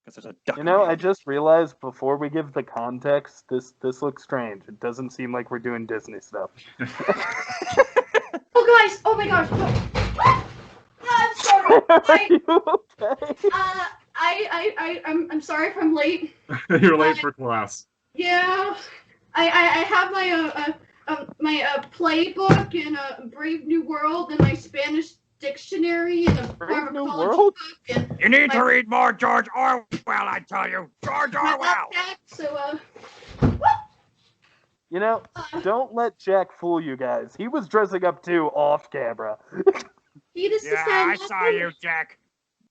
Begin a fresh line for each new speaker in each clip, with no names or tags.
Because there's a duck.
You know, I just realized before we give the context, this looks strange. It doesn't seem like we're doing Disney stuff.
Oh, guys! Oh my gosh! Oh. I'm sorry.
Are you okay?
I'm sorry if I'm late.
You're late for class.
Yeah, I have my playbook and a Brave New World and my Spanish dictionary and a
Brave New
pharmacology
World?
book and
You need to read more George Orwell, I tell you. George
my
Orwell.
backpack. So
You know, don't let Jack fool you guys. He was dressing up too off camera.
he just
Yeah, I saw you, Jack.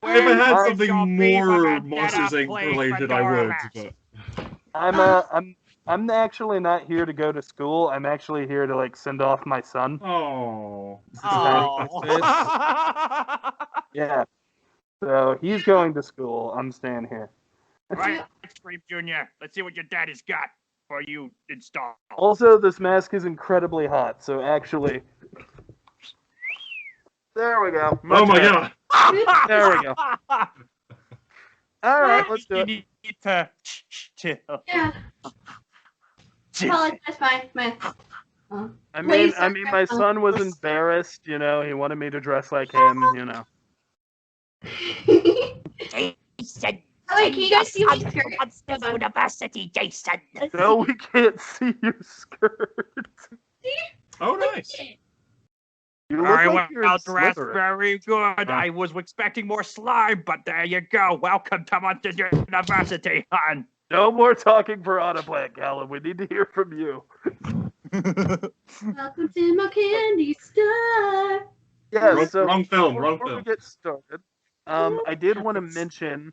If I had
Where's
something
your beef
more
about
Monsters
that
Inc.
place
related,
for
I would.
doormats?
But
I'm actually not here to go to school. I'm actually here to send off my son.
oh,
Yeah. So he's going to school. I'm staying here.
Right, Scream Jr. Let's see what your daddy's got for you installed.
Also, this mask is incredibly hot. So actually, there we go.
oh my
better.
god!
There we go. All right, let's do
You
it.
need to chill.
Yeah. Apologize, my.
I mean,
Please,
my son was embarrassed. You know, he wanted me to dress like him. You know.
Jason.
Oh, wait, can you guys see my
Come
skirt?
to the university, Jason.
No, we can't see your skirt.
Oh, nice.
You look
Very
like you're in
well dressed,
Slytherin.
very good. I was expecting more slime, but there you go. Welcome to Monsters University, hon.
No more talking Piranha Plant, Calum. We need to hear from you.
Welcome to my candy store.
Yeah, so
Wrong film, wrong
before we
film.
get started, I did want to mention,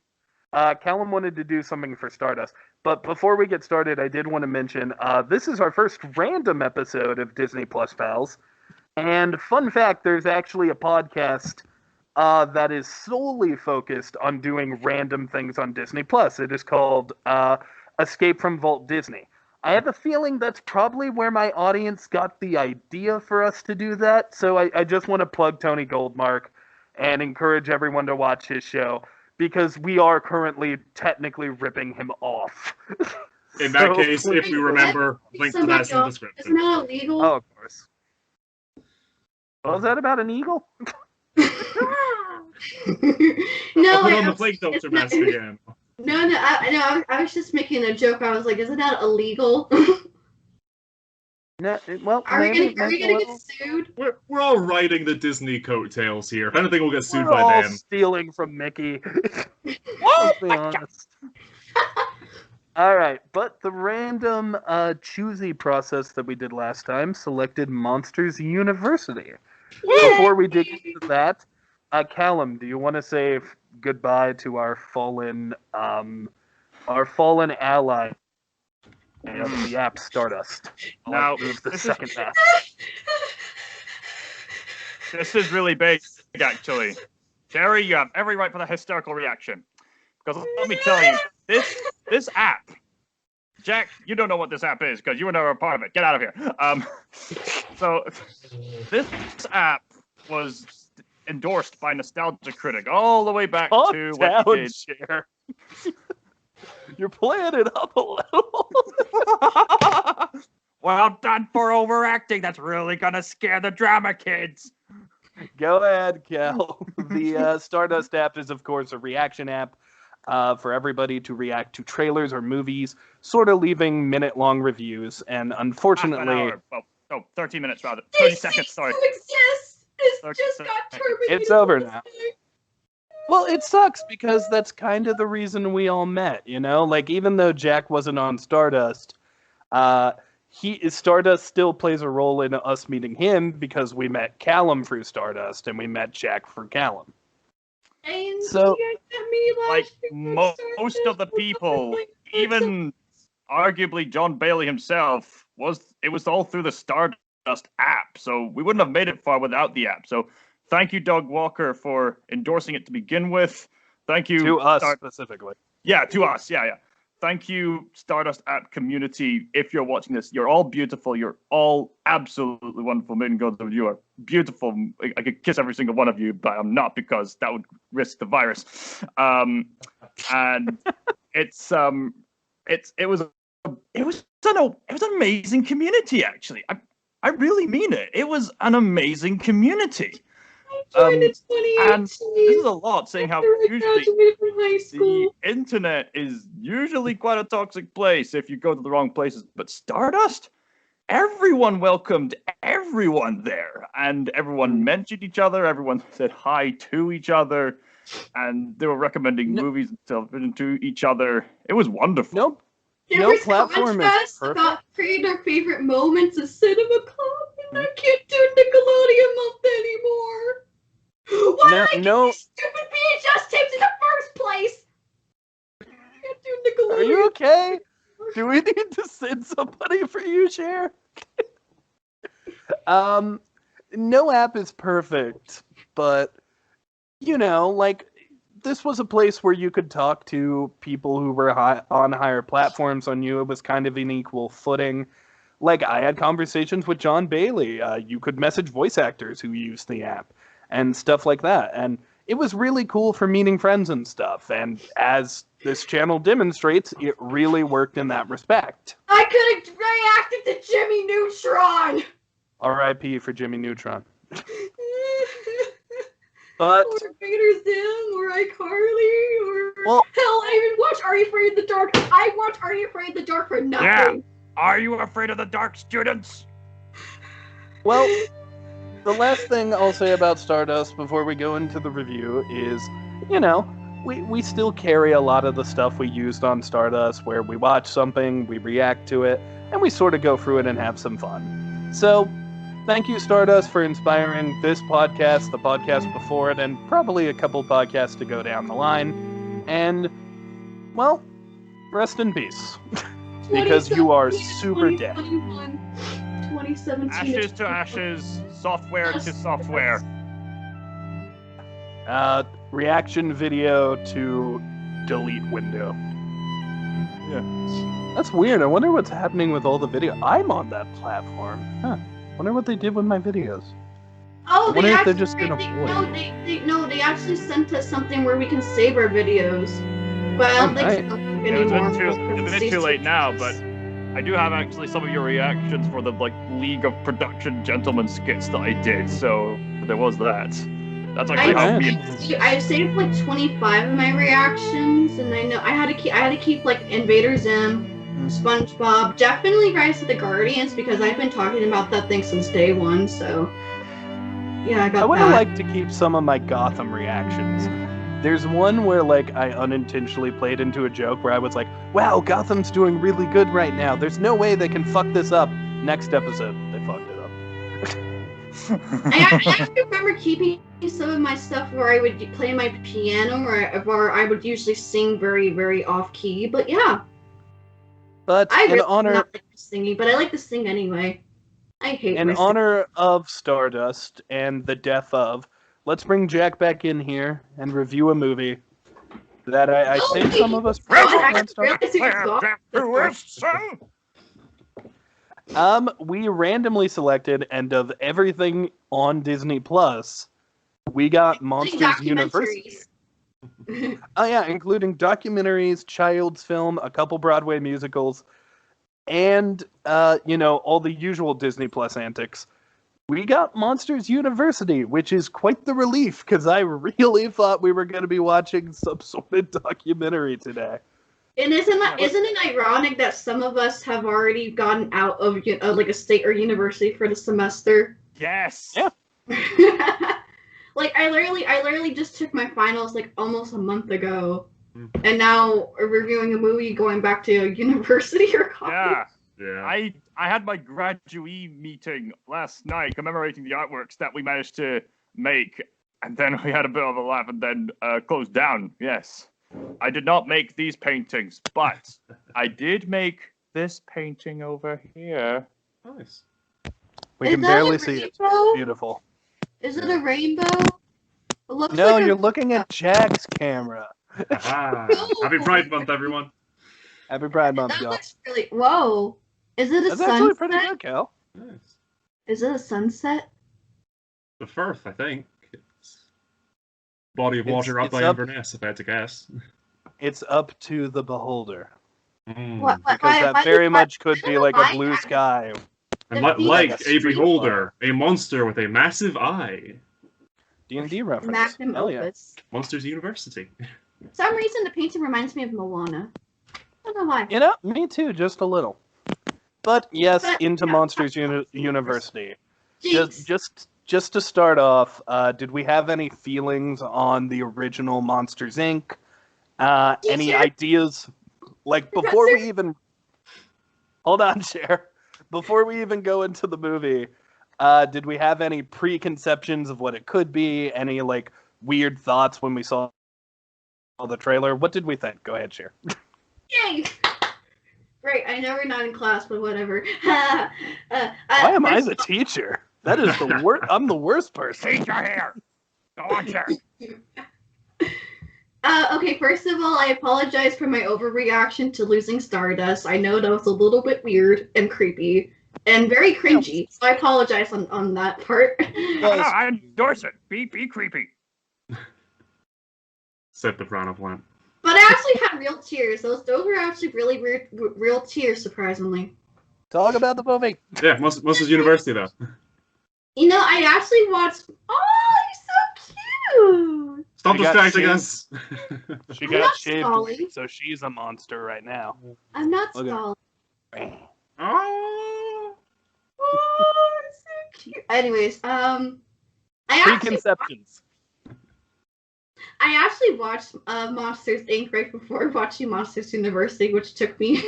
Calum wanted to do something for Stardust, but before we get started, I did want to mention, this is our first random episode of Disney+Pals, and fun fact, there's actually a podcast that is solely focused on doing random things on Disney+. It is called Escape from Vault Disney. I have a feeling that's probably where my audience got the idea for us to do that, so I just want to plug Tony Goldmark and encourage everyone to watch his show, because we are currently technically ripping him off.
In that
So,
case, if we remember, link to that in the
Isn't
description.
that illegal?
Oh, of course. What was that about an eagle?
No,
I'll put on the
it's
plague doctor
not-
mask again.
No, I was just making a joke. I was like, isn't that illegal?
No, well,
Are we
maybe,
gonna
maybe a
get
little.
sued?
We're all riding the Disney coattails here. If anything, we'll get sued
We're
by
all
them.
stealing from Mickey. Let's be honest. All right, but the random choosy process that we did last time selected Monsters University. Before we dig into that, Calum, do you want to say goodbye to our fallen ally of the app Stardust?
Now,
Move the
this is-
second map.
This is really big, actually. Terry, you have every right for the hysterical reaction. Because let me tell you, this app, Jack, you don't know what this app is because you were never a part of it. Get out of here. So this app was endorsed by Nostalgia Critic all the way back
Calm
to what
down,
he did.
Cher. You're playing it up a little.
Well done for overacting. That's really gonna scare the drama kids.
Go ahead, Cal. The Stardust app is, of course, a reaction app for everybody to react to trailers or movies, sort of leaving minute-long reviews. And
Half an
unfortunately,
hour. Well, no, 30 minutes rather. 30 seconds, sorry.
Exist. It's
Okay.
just got terminated.
It's over now. well, it sucks because that's kind of the reason we all met, you know? Like, even though Jack wasn't on Stardust, Stardust still plays a role in us meeting him because we met Calum through Stardust and we met Jack for Calum.
And
So-
you guys met me last
Like,
year for
most of the
Stardust.
people, even arguably John Bailey himself, it was all through the Stardust app. So we wouldn't have made it far without the app. So thank you, Doug Walker, for endorsing it to begin with. Thank you
To us specifically.
Yeah, to us. Yeah. thank you, Stardust app community. If you're watching this, you're all beautiful. You're all absolutely wonderful. Men and girls, you are beautiful. I could kiss every single one of you, but I'm not because that would risk the virus. And it was an amazing community. Actually, I really mean it. It was an amazing community.
Joined in 2018.
And this is a lot, saying how
after I
usually
graduated from high
the
school.
internet is usually quite a toxic place if you go to the wrong places. But Stardust, everyone welcomed everyone there, and everyone mentioned each other. Everyone said hi to each other, and they were recommending movies and television to each other. It was wonderful.
Nope.
There
No
was
platform is
contrast
perfect.
about creating our favorite moments of Cinema Club, and I can't do Nickelodeon month anymore. Why did I get these stupid VHS tapes in the first place? I can't do Nickelodeon.
Are you okay? Do we need to send somebody for you, Cher? No app is perfect, but, this was a place where you could talk to people who were on higher platforms on you. It was kind of an equal footing. Like, I had conversations with John Bailey. You could message voice actors who used the app and stuff like that. And it was really cool for meeting friends and stuff. And as this channel demonstrates, it really worked in that respect.
I could have reacted to Jimmy Neutron.
R.I.P. for Jimmy Neutron. But
or Vader Zim, or iCarly, or
well,
hell, I even watched Are You Afraid of the Dark. I watched Are You Afraid of the Dark for nothing.
Yeah. Are you afraid of the dark, students?
Well, the last thing I'll say about Stardust before we go into the review is, we still carry a lot of the stuff we used on Stardust, where we watch something, we react to it, and we sort of go through it and have some fun. So, thank you, Stardust, for inspiring this podcast, the podcast before it, and probably a couple podcasts to go down the line. And, well, rest in peace. Because you are super dead.
2017.
Ashes to ashes, software to software.
Reaction video to delete window.
Yeah.
That's weird. I wonder what's happening with all the video. I'm on that platform. Huh. Wonder what they did with my videos.
Oh,
I wonder
they
if
actually,
they're just gonna
they actually sent us something where we can save our videos. But I don't think
nice.
it's
It's
anymore.
a bit too late now, but I do have actually some of your reactions for the League of Production Gentlemen skits that I did, so there was that. That's actually how me and
I saved 25 of my reactions, and I know I had to keep Invader Zim, SpongeBob, definitely Rise of the Guardians, because I've been talking about that thing since day one. So yeah, I got
I would
that.
have liked to keep some of my Gotham reactions. There's one where I unintentionally played into a joke where I was like, wow, Gotham's doing really good right now. There's no way they can fuck this up. Next episode, they fucked it up.
I actually remember keeping some of my stuff where I would play my piano, or I would usually sing very, very off key. But yeah,
But
I
in
really
honor
not like singing, but I like to sing anyway. I hate
in
my singing.
honor of Stardust and the death of, let's bring Jack back in here and review a movie that I think some of us probably can't start. We randomly selected, and of everything on Disney+, we got Monsters University. Oh yeah, including documentaries, child's film, a couple Broadway musicals, and all the usual Disney Plus antics. We got Monsters University, which is quite the relief, because I really thought we were going to be watching some sort of documentary today.
And isn't it ironic that some of us have already gotten out of a state or university for the semester?
Yes.
Yeah.
I literally just took my finals almost a month ago, and now reviewing a movie going back to university or college.
Yeah. I had my graduate meeting last night commemorating the artworks that we managed to make, and then we had a bit of a laugh and then closed down. Yes. I did not make these paintings, but I did make this painting over here.
Nice.
We can barely see it. It's beautiful.
Is it a rainbow? It looks
No, you're looking at Jack's camera.
Happy Pride Month, everyone.
Happy Pride Month,
That
y'all.
looks really. Whoa! Is it a
That's actually
sunset?
pretty good, Cal.
Nice.
Is it a sunset?
The Firth, I think. It's body of
It's-
water up
it's
by
up-
Inverness, if I had to guess.
It's up to the beholder.
What?
Because that
why
very
did-
much could be like a
why-
blue sky.
And
The
like
Phoenix
a
Street
beholder, a monster with a massive eye.
D&D reference.
Magnum
Hell yeah.
opus.
Monsters University.
For some reason, the painting reminds me of Moana. I don't know why.
You know, me too, just a little. But yes,
But,
into
yeah.
Monsters University.
Jinx.
Just to start off, did we have any feelings on the original Monsters Inc? Any
Teacher?
ideas? Like before we even hold on, Cher. Before we even go into the movie, did we have any preconceptions of what it could be? Any like weird thoughts when we saw the trailer? What did we think? Go ahead, Cher.
Yay! Great. I know we're not in class, but whatever. Why
Why am I the teacher? That is the worst. I'm the worst person.
Teacher here. Go on, sir.
Okay, first of all, I apologize for my overreaction to losing Stardust. I know that was a little bit weird and creepy and very cringy, so I apologize on that part.
No, I endorse it. Be creepy.
Said the Piranha plant.
But I actually had real tears. Those were actually really weird, real tears, surprisingly.
Talk about the movie.
Yeah, Monsters University, though.
You know, I actually watched. Oh, you're so cute!
Stop
She got
distracting
shaved.
us.
She
I'm
got
not
shaved,
stalling.
so she's a monster right now.
I'm not
Okay.
stalling.
Oh.
Oh, it's so cute. Anyways, I
Preconceptions.
actually watched Monsters Inc. right before watching Monsters University, which took me,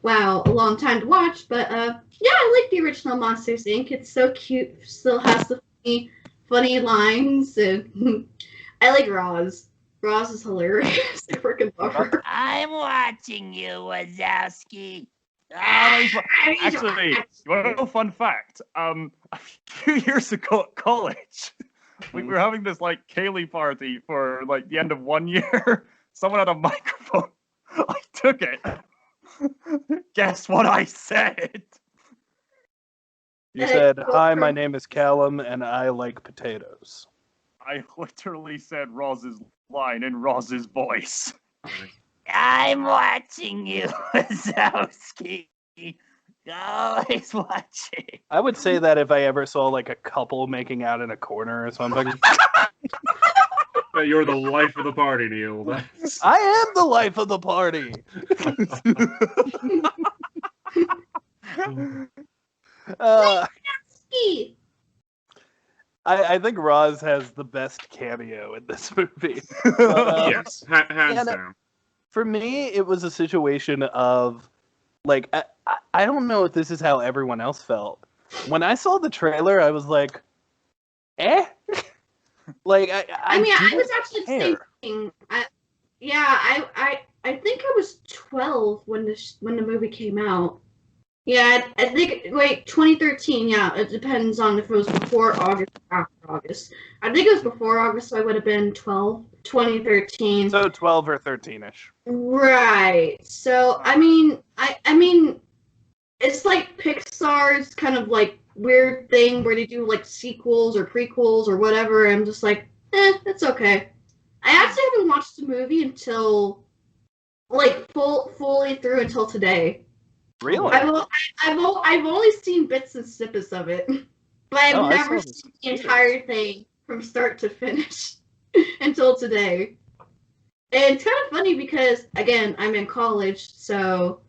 wow, a long time to watch. But yeah, I like the original Monsters Inc. It's so cute. Still has the funny lines, and I like Roz. Roz is hilarious. I freaking love her.
I'm watching you, Wazowski.
Actually, you want to know a fun fact? A few years ago at college, we were having this like Kaylee party for like the end of one year. Someone had a microphone. I took it. Guess what I said?
You said, "Hi, my name is Calum, and I like potatoes."
I literally said Roz's line in Roz's voice.
I'm watching you, Wazowski. Always watching.
I would say that if I ever saw like a couple making out in a corner or something.
Yeah, you're the life of the party, Neil. That's...
I am the life of the party.
Ski.
I think Roz has the best cameo in this movie.
Yes, hands
yeah, no-
down.
For me, it was a situation of, like, I don't know if this is how everyone else felt. When I saw the trailer, I was like, eh? Like,
I mean, I
didn't
was actually the same
care.
thing. I think I was 12 when the movie came out. Yeah, I think, wait, 2013, yeah, it depends on if it was before August or after August. I think it was before August, so I would have been 12, 2013.
So 12 or 13-ish.
Right. So, I mean, I mean, it's like Pixar's kind of like weird thing where they do like sequels or prequels or whatever. I'm just like, it's okay. I actually haven't watched the movie until like fully through until today.
Really?
I've only seen bits and snippets of it, but I've
Oh, I
never
saw this
seen the entire thing from start to finish until today. And it's kind of funny because again, I'm in college, so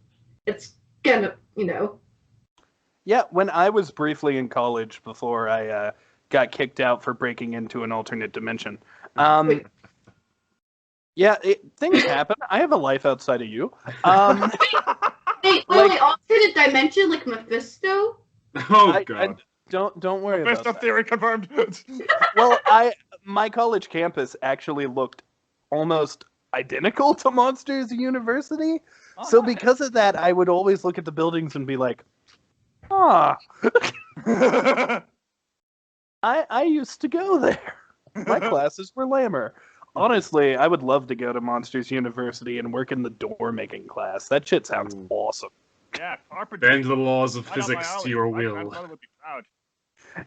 it's kind of, you know.
Yeah, when I was briefly in college before I got kicked out for breaking into an alternate dimension. Yeah, things happen. I have a life outside of you.
Wait, alternate dimension like Mephisto?
Oh, God.
Don't worry about
Mephisto
that.
theory confirmed.
Well, my college campus actually looked almost identical to Monsters University. So because of that, I would always look at the buildings and be like, I used to go there. My classes were lamer. Honestly, I would love to go to Monsters University and work in the door making class. That shit sounds awesome.
Yeah, carpet.
Bend the laws of
Right up my
physics to
alley.
your
My
will.
grandfather would be proud.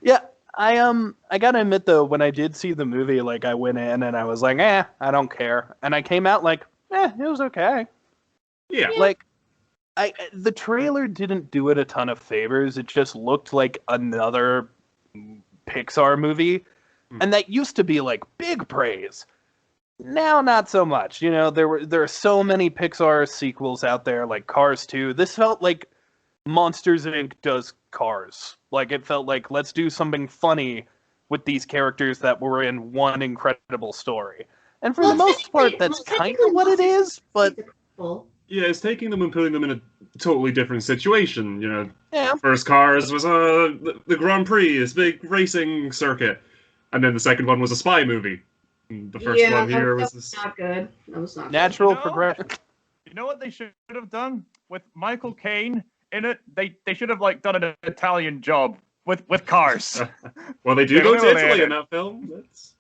Yeah, I gotta admit though, when I did see the movie, like I went in and I was like, I don't care, and I came out like, it was okay.
Yeah.
Like, the trailer didn't do it a ton of favors. It just looked like another Pixar movie, and that used to be like big praise. Now, not so much. You know, there are so many Pixar sequels out there, like Cars 2. This felt like Monsters Inc. does Cars. Like, it felt like, let's do something funny with these characters that were in one incredible story. And for the most part, that's kind of what it is, but...
Yeah, it's taking them and putting them in a totally different situation, you know.
Yeah.
First Cars was the Grand Prix, this big racing circuit. And then the second one was a spy movie. And the first one here was this...
not good. That was not
Natural
good.
progression.
You know what they should have done with Michael Caine in it? They should have like done an Italian job with Cars.
Well, they do
Yeah,
go to
really
Italy
had
in that film. That's...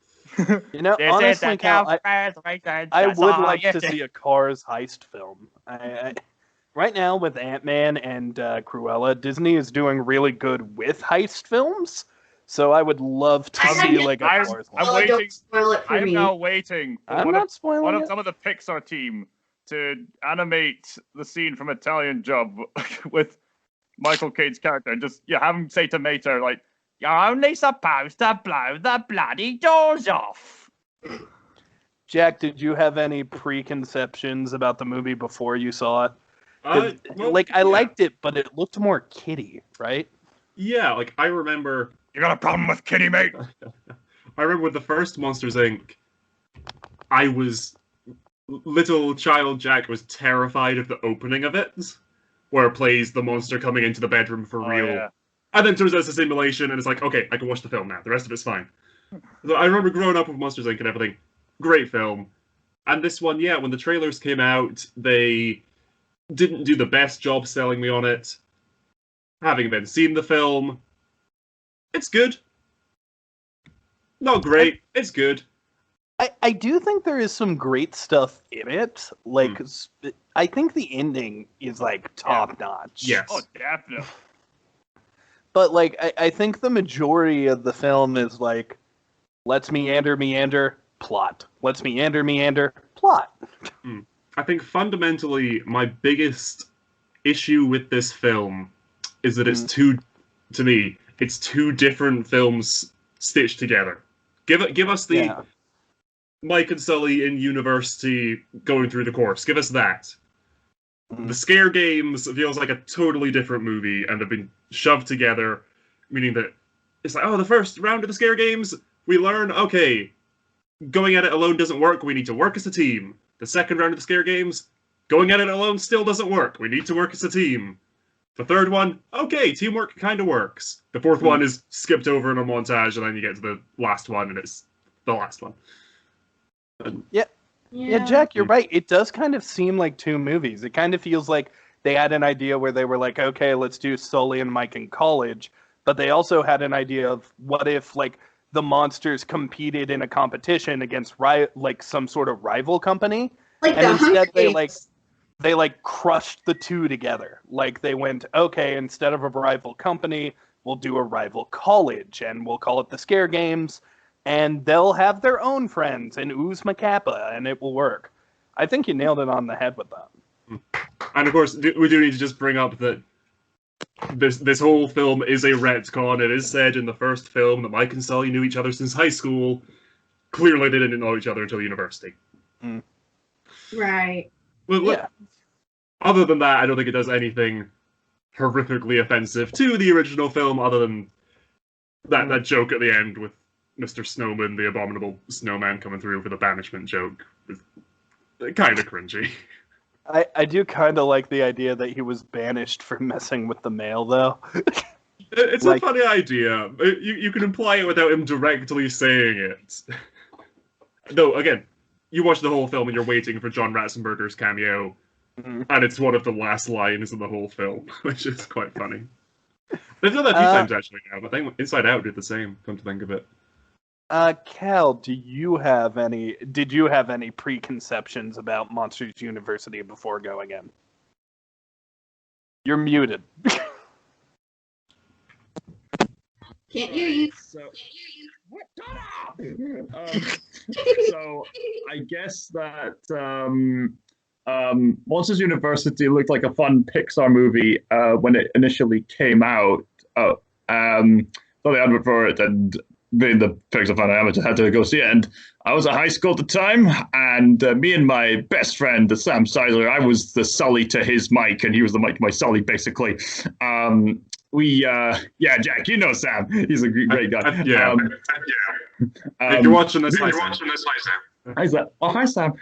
You know,
This is
honestly,
the
Cal, I would like to
see.
see a Cars heist film. Right now, with Ant-Man and Cruella, Disney is doing really good with heist films. So I would love to see like a Cars one.
I'm waiting.
Don't spoil it for
I'm
me.
now waiting for
I'm not spoiling
one of
it.
some of the Pixar team to animate the scene from Italian Job with Michael Caine's character, and just have him say to Mater like, "You're only supposed to blow the bloody doors off."
Jack, did you have any preconceptions about the movie before you saw it? I liked it, but it looked more kiddie, right?
Yeah, like, I remember...
You got a problem with Kitty, mate?
I remember with the first Monsters, Inc., little child Jack was terrified of the opening of it, where it plays the monster coming into the bedroom for real.
Yeah.
And then turns out it's a simulation, and it's like, okay, I can watch the film now. The rest of it's fine. So I remember growing up with Monsters, Inc. and everything. Great film. And this one, when the trailers came out, they didn't do the best job selling me on it. Having then seen the film, it's good. Not great, it's good.
I do think there is some great stuff in it. Like, I think the ending is, like, top-notch.
Yes.
Oh, definitely.
But, like, I think the majority of the film is, like, let's meander, plot. Let's meander, plot.
I think fundamentally my biggest issue with this film is that it's it's two different films stitched together. Give us the Mike and Sully in university going through the course. Give us that. The Scare Games feels like a totally different movie, and they've been shoved together, meaning that it's like, the first round of the Scare Games, we learn, okay, going at it alone doesn't work, we need to work as a team. The second round of the Scare Games, going at it alone still doesn't work, we need to work as a team. The third one, okay, teamwork kind of works. The fourth one is skipped over in a montage, and then you get to the last one, and it's the last one.
Yeah, Jack, you're right. It does kind of seem like two movies. It kind of feels like they had an idea where they were like, okay, let's do Sully and Mike in college, but they also had an idea of what if, like, the monsters competed in a competition against like some sort of rival company,
Like
and
the
instead
Hunger
they crushed the two together. Like, they went, okay, instead of a rival company, we'll do a rival college, and we'll call it the Scare Games, and they'll have their own friends and ooze Macappa, and it will work. I think you nailed it on the head with that.
And of course, we do need to just bring up that this whole film is a retcon. It is said in the first film that Mike and Sully knew each other since high school. Clearly, they didn't know each other until university.
Right.
Well, look, other than that, I don't think it does anything horrifically offensive to the original film, other than that joke at the end with Mr. Snowman, the abominable snowman, coming through for the banishment joke. It's kind of cringy.
I do kind of like the idea that he was banished for messing with the mail, though.
It's a funny idea. You can imply it without him directly saying it. Though, again, you watch the whole film and you're waiting for John Ratzenberger's cameo, and it's one of the last lines in the whole film, which is quite funny. They've done that a few times, actually, now. I think Inside Out did the same, come to think of it.
Cal, did you have any preconceptions about Monsters University before going in? You're muted.
Can't hear you.
So, what? So I guess that Monsters University looked like a fun Pixar movie when it initially came out. Saw the advert for it, and being the Pixar fan I am, I just had to go see it. And I was at high school at the time, and me and my best friend, Sam Seidler, I was the Sully to his Mike, and he was the Mike to my Sully, basically. Jack, you know Sam. He's a great guy.
Yeah. If you're watching this, hi Sam.
Hi Sam. Oh, hi Sam.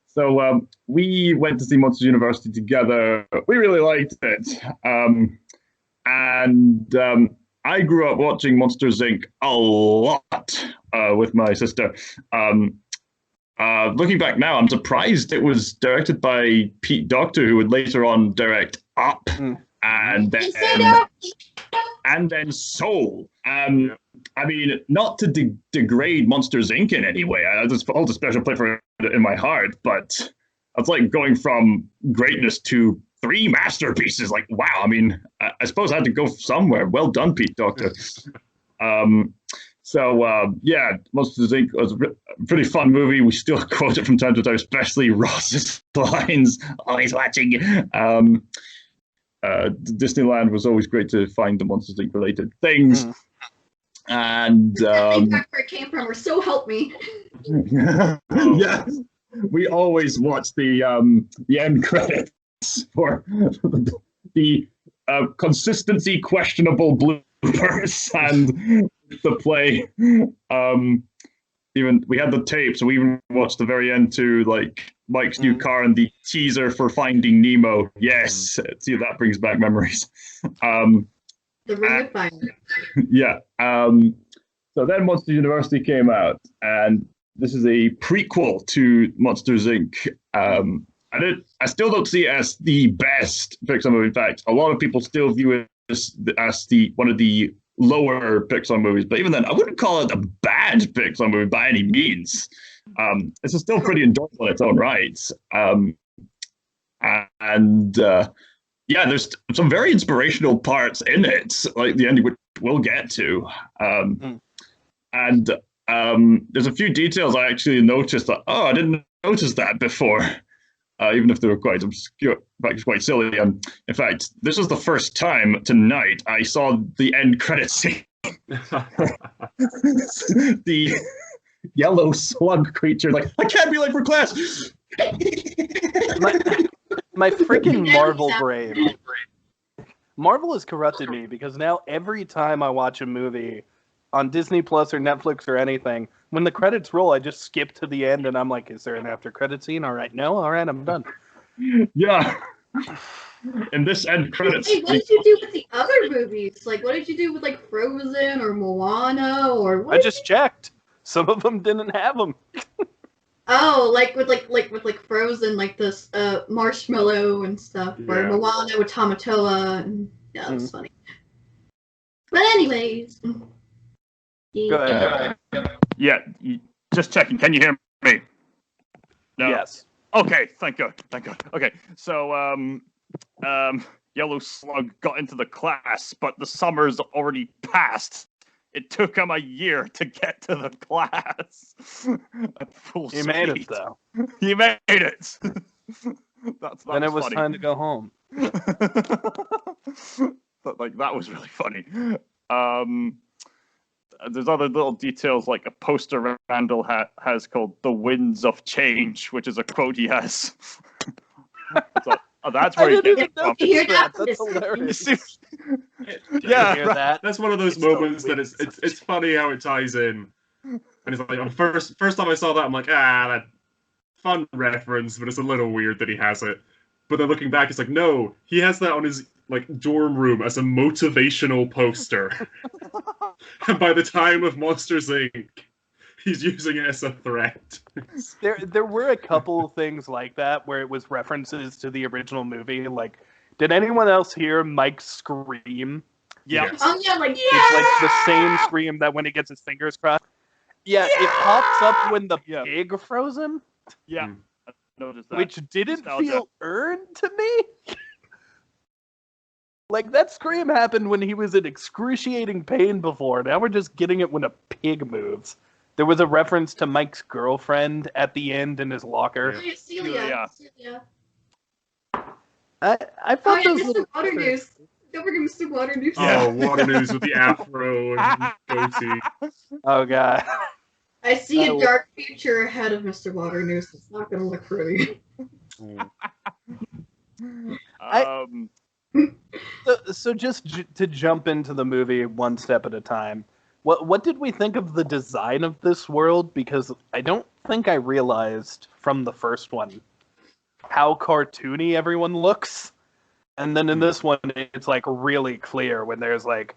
So we went to see Monsters University together. We really liked it. I grew up watching Monsters Inc. a lot with my sister. Looking back now, I'm surprised it was directed by Pete Docter, who would later on direct Up and then Soul. I mean, not to degrade Monsters Inc. in any way. I just hold a special place for it in my heart, but it's like going from greatness to 3 masterpieces. Like, wow. I mean, I suppose I had to go somewhere. Well done, Pete Docter. Monsters Inc. was a pretty fun movie. We still quote it from time to time, especially Ross's lines, always watching. Disneyland was always great to find the Monsters Inc. related things. And
back where it came from, or so help me.
Yes, we always watch the end credits for the consistency questionable bloopers and the play. Even we had the tape, so we even watched the very end to like Mike's new car and the teaser for Finding Nemo. Yes, see, that brings back memories.
The Ring of Fire.
Yeah. So then Monsters University came out, and this is a prequel to Monsters Inc. I still don't see it as the best Pixar movie. In fact, a lot of people still view it as one of the lower Pixar movies. But even then, I wouldn't call it a bad Pixar movie by any means. It's still pretty enjoyable in its own right. There's some very inspirational parts in it, like the ending, which we'll get to. There's a few details I actually noticed that, I didn't notice that before, even if they were quite obscure, in fact, quite silly. In fact, this was the first time tonight I saw the end credits scene. The yellow slug creature, like, I can't be late for class!
My freaking Marvel brain. Marvel has corrupted me because now every time I watch a movie on Disney Plus or Netflix or anything, when the credits roll, I just skip to the end and I'm like, is there an after credit scene? All right, no, all right, I'm done.
Yeah. And this end credits.
Hey, what did you do with the other movies? Like, what did you do with like Frozen or Moana or what?
I just checked. Some of them didn't have them.
Oh, like with Frozen, like this marshmallow and stuff, or Moana with Tamatoa. And, yeah, that's funny. But anyways,
Go ahead.
Yeah, just checking. Can you hear me? No.
Yes.
Okay, thank God. Okay, so Yellow Slug got into the class, but the summer's already passed. It took him a year to get to the class. At full
He made it
speed.
though.
He made it. That's
Then it was
funny.
time to go home.
But like that was really funny. There's other little details, like a poster Randall has called "The Winds of Change," which is a quote he has. So, that's where he gets it from.
You hear that?
That's hilarious.
Yeah,
Hear that?
That's one of those moments that it's funny how it ties in. And it's like, on first time I saw that, I'm like, that fun reference, but it's a little weird that he has it. But then looking back, it's like, no, he has that on his dorm room as a motivational poster. And by the time of Monsters Inc., he's using it as a threat.
There were a couple things like that where it was references to the original movie. Like, did anyone else hear Mike scream?
Yeah.
Oh yeah, like
It's like the same scream that when he gets his fingers crossed. Yeah, it pops up when the
Yeah.
pig froze him,
Yeah, I noticed that.
which didn't
Nostalgia.
feel earned to me. Like, that scream happened when he was in excruciating pain before. Now we're just getting it when a pig moves. There was a reference to Mike's girlfriend at the end in his locker.
Oh, yeah, Celia.
Celia.
I
Oh
thought
yeah,
those
Mr.
little
Waternoose. Don't forget Mr. Waternoose.
Yeah.
Oh, Water News with the afro and goatee.
Oh, God.
I see a
Oh.
dark future ahead of Mr. Waternoose. It's not gonna look pretty.
So just to jump into the movie one step at a time, what did we think of the design of this world? Because I don't think I realized from the first one how cartoony everyone looks. And then in this one, it's like really clear when there's like,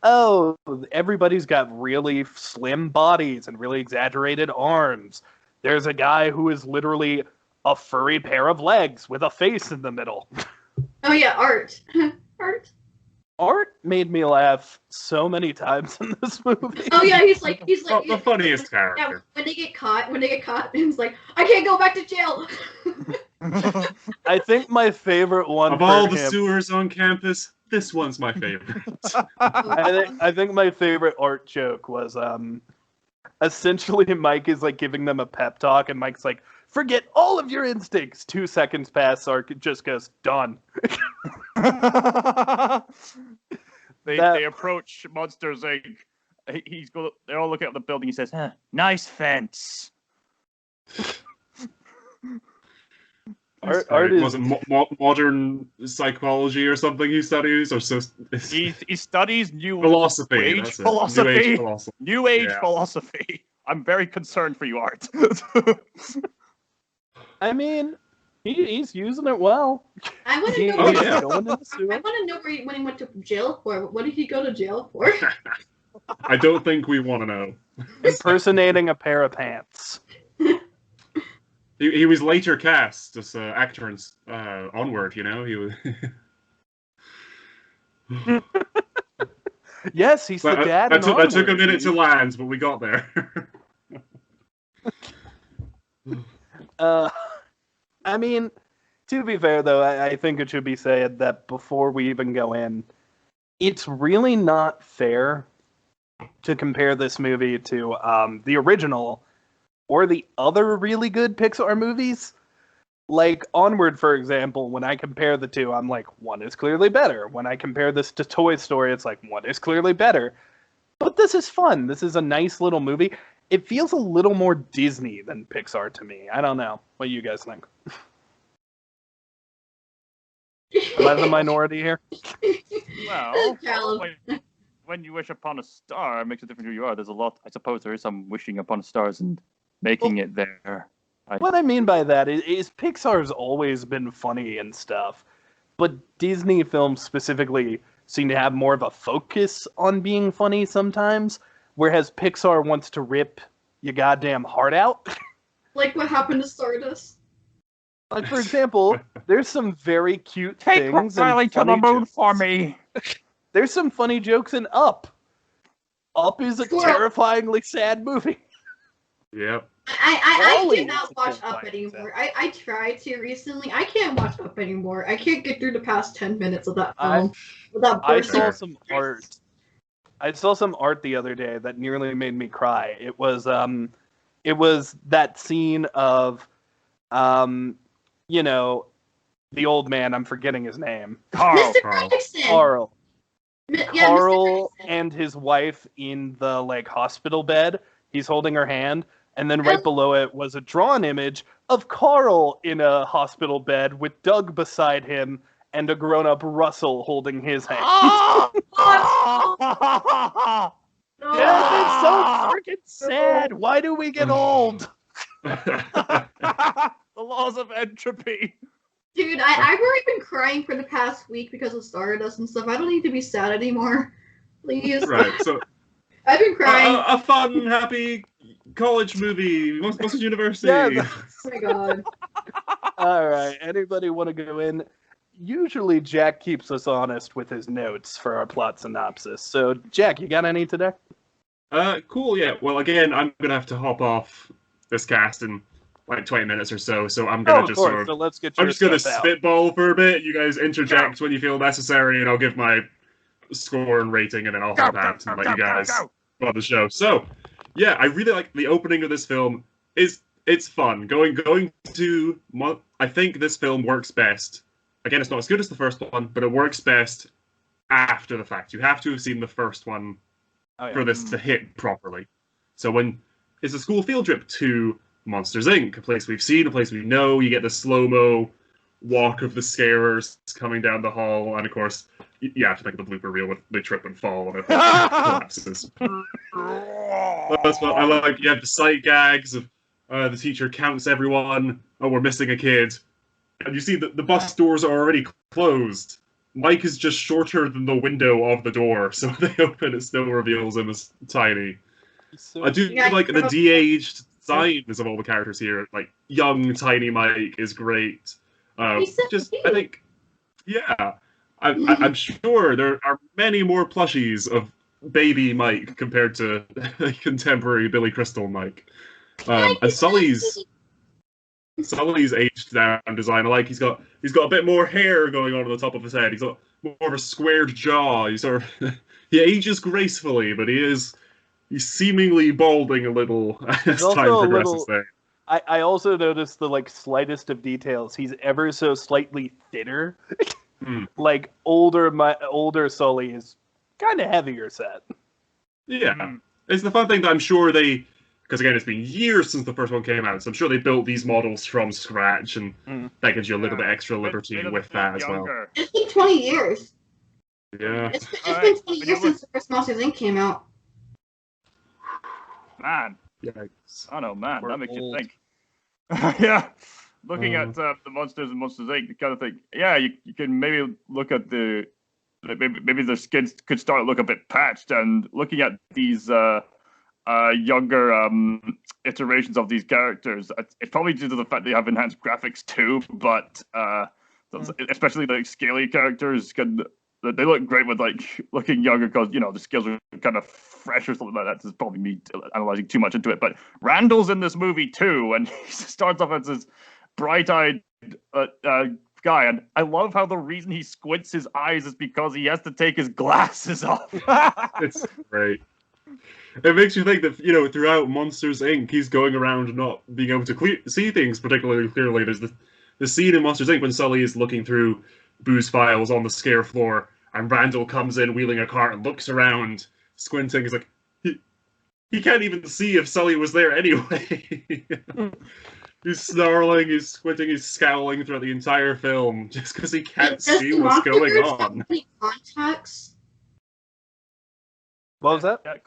oh, everybody's got really slim bodies and really exaggerated arms. There's a guy who is literally a furry pair of legs with a face in the middle.
Oh yeah, art. Art.
Art made me laugh so many times in this movie.
Oh yeah, he's like
The funniest
yeah,
character.
when they get caught, he's like, I can't go back to jail.
I think my favorite one
Of
for
all the
him,
sewers on campus, this one's my favorite.
I think my favorite art joke was essentially Mike is like giving them a pep talk, and Mike's like, forget all of your instincts. 2 seconds pass, Sark just goes, done.
They approach Monsters Inc. They all look at the building. He says,
Nice fence.
Art is
Was it modern psychology or something he studies, or
he studies new
philosophy?
age
That's it.
philosophy.
New age philosophy.
New age
Yeah.
philosophy. I'm very concerned for you, Art.
I mean, he's using it well.
I want to
He-
know.
Oh,
Where
he's
yeah.
going in the
I
sewer.
want to know when he went to jail for. What did he go to jail for?
I don't think we want to know.
Impersonating a pair of pants.
He was later cast as actor in Onward. You know, he was.
Yes, he's the
But
dad.
that
in
took a
Onward.
minute to land, but we got there.
I mean, to be fair, though, I think it should be said that before we even go in, it's really not fair to compare this movie to the original or the other really good Pixar movies. Like Onward, for example, when I compare the two, I'm like, one is clearly better. When I compare this to Toy Story, it's like, one is clearly better. But this is fun. This is a nice little movie. It feels a little more Disney than Pixar to me. I don't know. What do you guys think? Am I the minority here?
Well,
Calum.
when you wish upon a star, it makes a difference who you are. There's a lot. I suppose there is some wishing upon stars and making it there.
What I mean by that is Pixar's always been funny and stuff, but Disney films specifically seem to have more of a focus on being funny sometimes, whereas Pixar wants to rip your goddamn heart out.
Like what happened to Stardust?
Like, for example, there's some very cute
Take
things.
Riley
and
to the
funny
moon
jokes.
for me.
There's some funny jokes in Up. Up is a
Squirrel.
terrifyingly sad movie.
Yep.
I
Always
cannot watch
a
Up
good
anymore. I tried to recently. I can't watch Up anymore. I can't get through the past 10 minutes of that film without
I
bursting.
saw some art. I saw some art the other day that nearly made me cry. It was that scene of you know, the old man, I'm forgetting his name.
Carl.
Mr.
Carl.
Gregson!
Carl.
Yeah,
Carl
Mr. Gregson.
and his wife in the like hospital bed. He's holding her hand, and then right below it was a drawn image of Carl in a hospital bed with Doug beside him and a grown-up Russell holding his hand.
No.
Yeah, it's so freaking sad. Why do we get old?
The laws of entropy.
Dude, I've already been crying for the past week because of Stardust and stuff. I don't need to be sad anymore. Please.
Right. So
I've been crying.
a fun, happy college movie, Monsters University.
Yeah,
Oh my god.
All right. Anybody want to go in? Usually Jack keeps us honest with his notes for our plot synopsis. So, Jack, you got any today?
Cool. Yeah. Well, again, I'm gonna have to hop off this cast in like 20 minutes or so. So I'm gonna
Oh, of
just sort
course.
of
So let's get
I'm
your
just gonna
stuff out.
spitball for a bit. You guys interject when you feel necessary, and I'll give my score and rating, and then I'll hop out and let you guys run the show. So, yeah, I really like the opening of this film. It's fun going to. I think this film works best. Again, it's not as good as the first one, but it works best after the fact. You have to have seen the first one for this to hit properly. So when it's a school field trip to Monsters Inc., a place we've seen, a place we know, you get the slow-mo walk of the scarers coming down the hall, and of course, you have to think of the blooper reel when they trip and fall and it collapses. That's what I like. You have the sight gags of the teacher counts everyone, oh, we're missing a kid. And you see that the bus doors are already closed. Mike is just shorter than the window of the door, so when they open, it still reveals him as tiny.
So,
I do like the de-aged designs of all the characters here. Like, young, tiny Mike is great. I think, yeah, I'm sure there are many more plushies of baby Mike compared to contemporary Billy Crystal Mike. And Sully's aged down design. I like he's got a bit more hair going on the top of his head. He's got more of a squared jaw. He's sort of he ages gracefully, but he's seemingly balding a little as time progresses there.
I also noticed the slightest of details. He's ever so slightly thinner. Like older Sully is kind of heavier set.
Yeah, it's the fun thing that I'm sure because again, it's been years since the first one came out, so I'm sure they built these models from scratch, and that gives you a little bit extra liberty with that as well.
It's been 20 years.
Yeah.
It's been 20 years since the first Monsters Inc. came out.
Man.
Yikes.
I know, man.
We're
that makes
old.
you think. Yeah. Looking at the Monsters and Monsters Inc., you kind of think, yeah, you can maybe look at maybe the skins could start to look a bit patched, and looking at these younger iterations of these characters, it's probably due to the fact they have enhanced graphics too, but especially the scaly characters they look great with looking younger because the skills are kind of fresh or something like that. This is probably me analyzing too much into it, but Randall's in this movie too, and he starts off as this bright-eyed guy, and I love how the reason he squints his eyes is because he has to take his glasses off.
It's great. It makes you think that, throughout Monsters Inc., he's going around not being able to see things particularly clearly. There's the scene in Monsters Inc. when Sully is looking through Boo's files on the scare floor, and Randall comes in wheeling a cart and looks around, squinting. He's like, he can't even see if Sully was there anyway. He's snarling, he's squinting, he's scowling throughout the entire film just because he can't see what's going on.
Contacts?
What was that?
Yeah,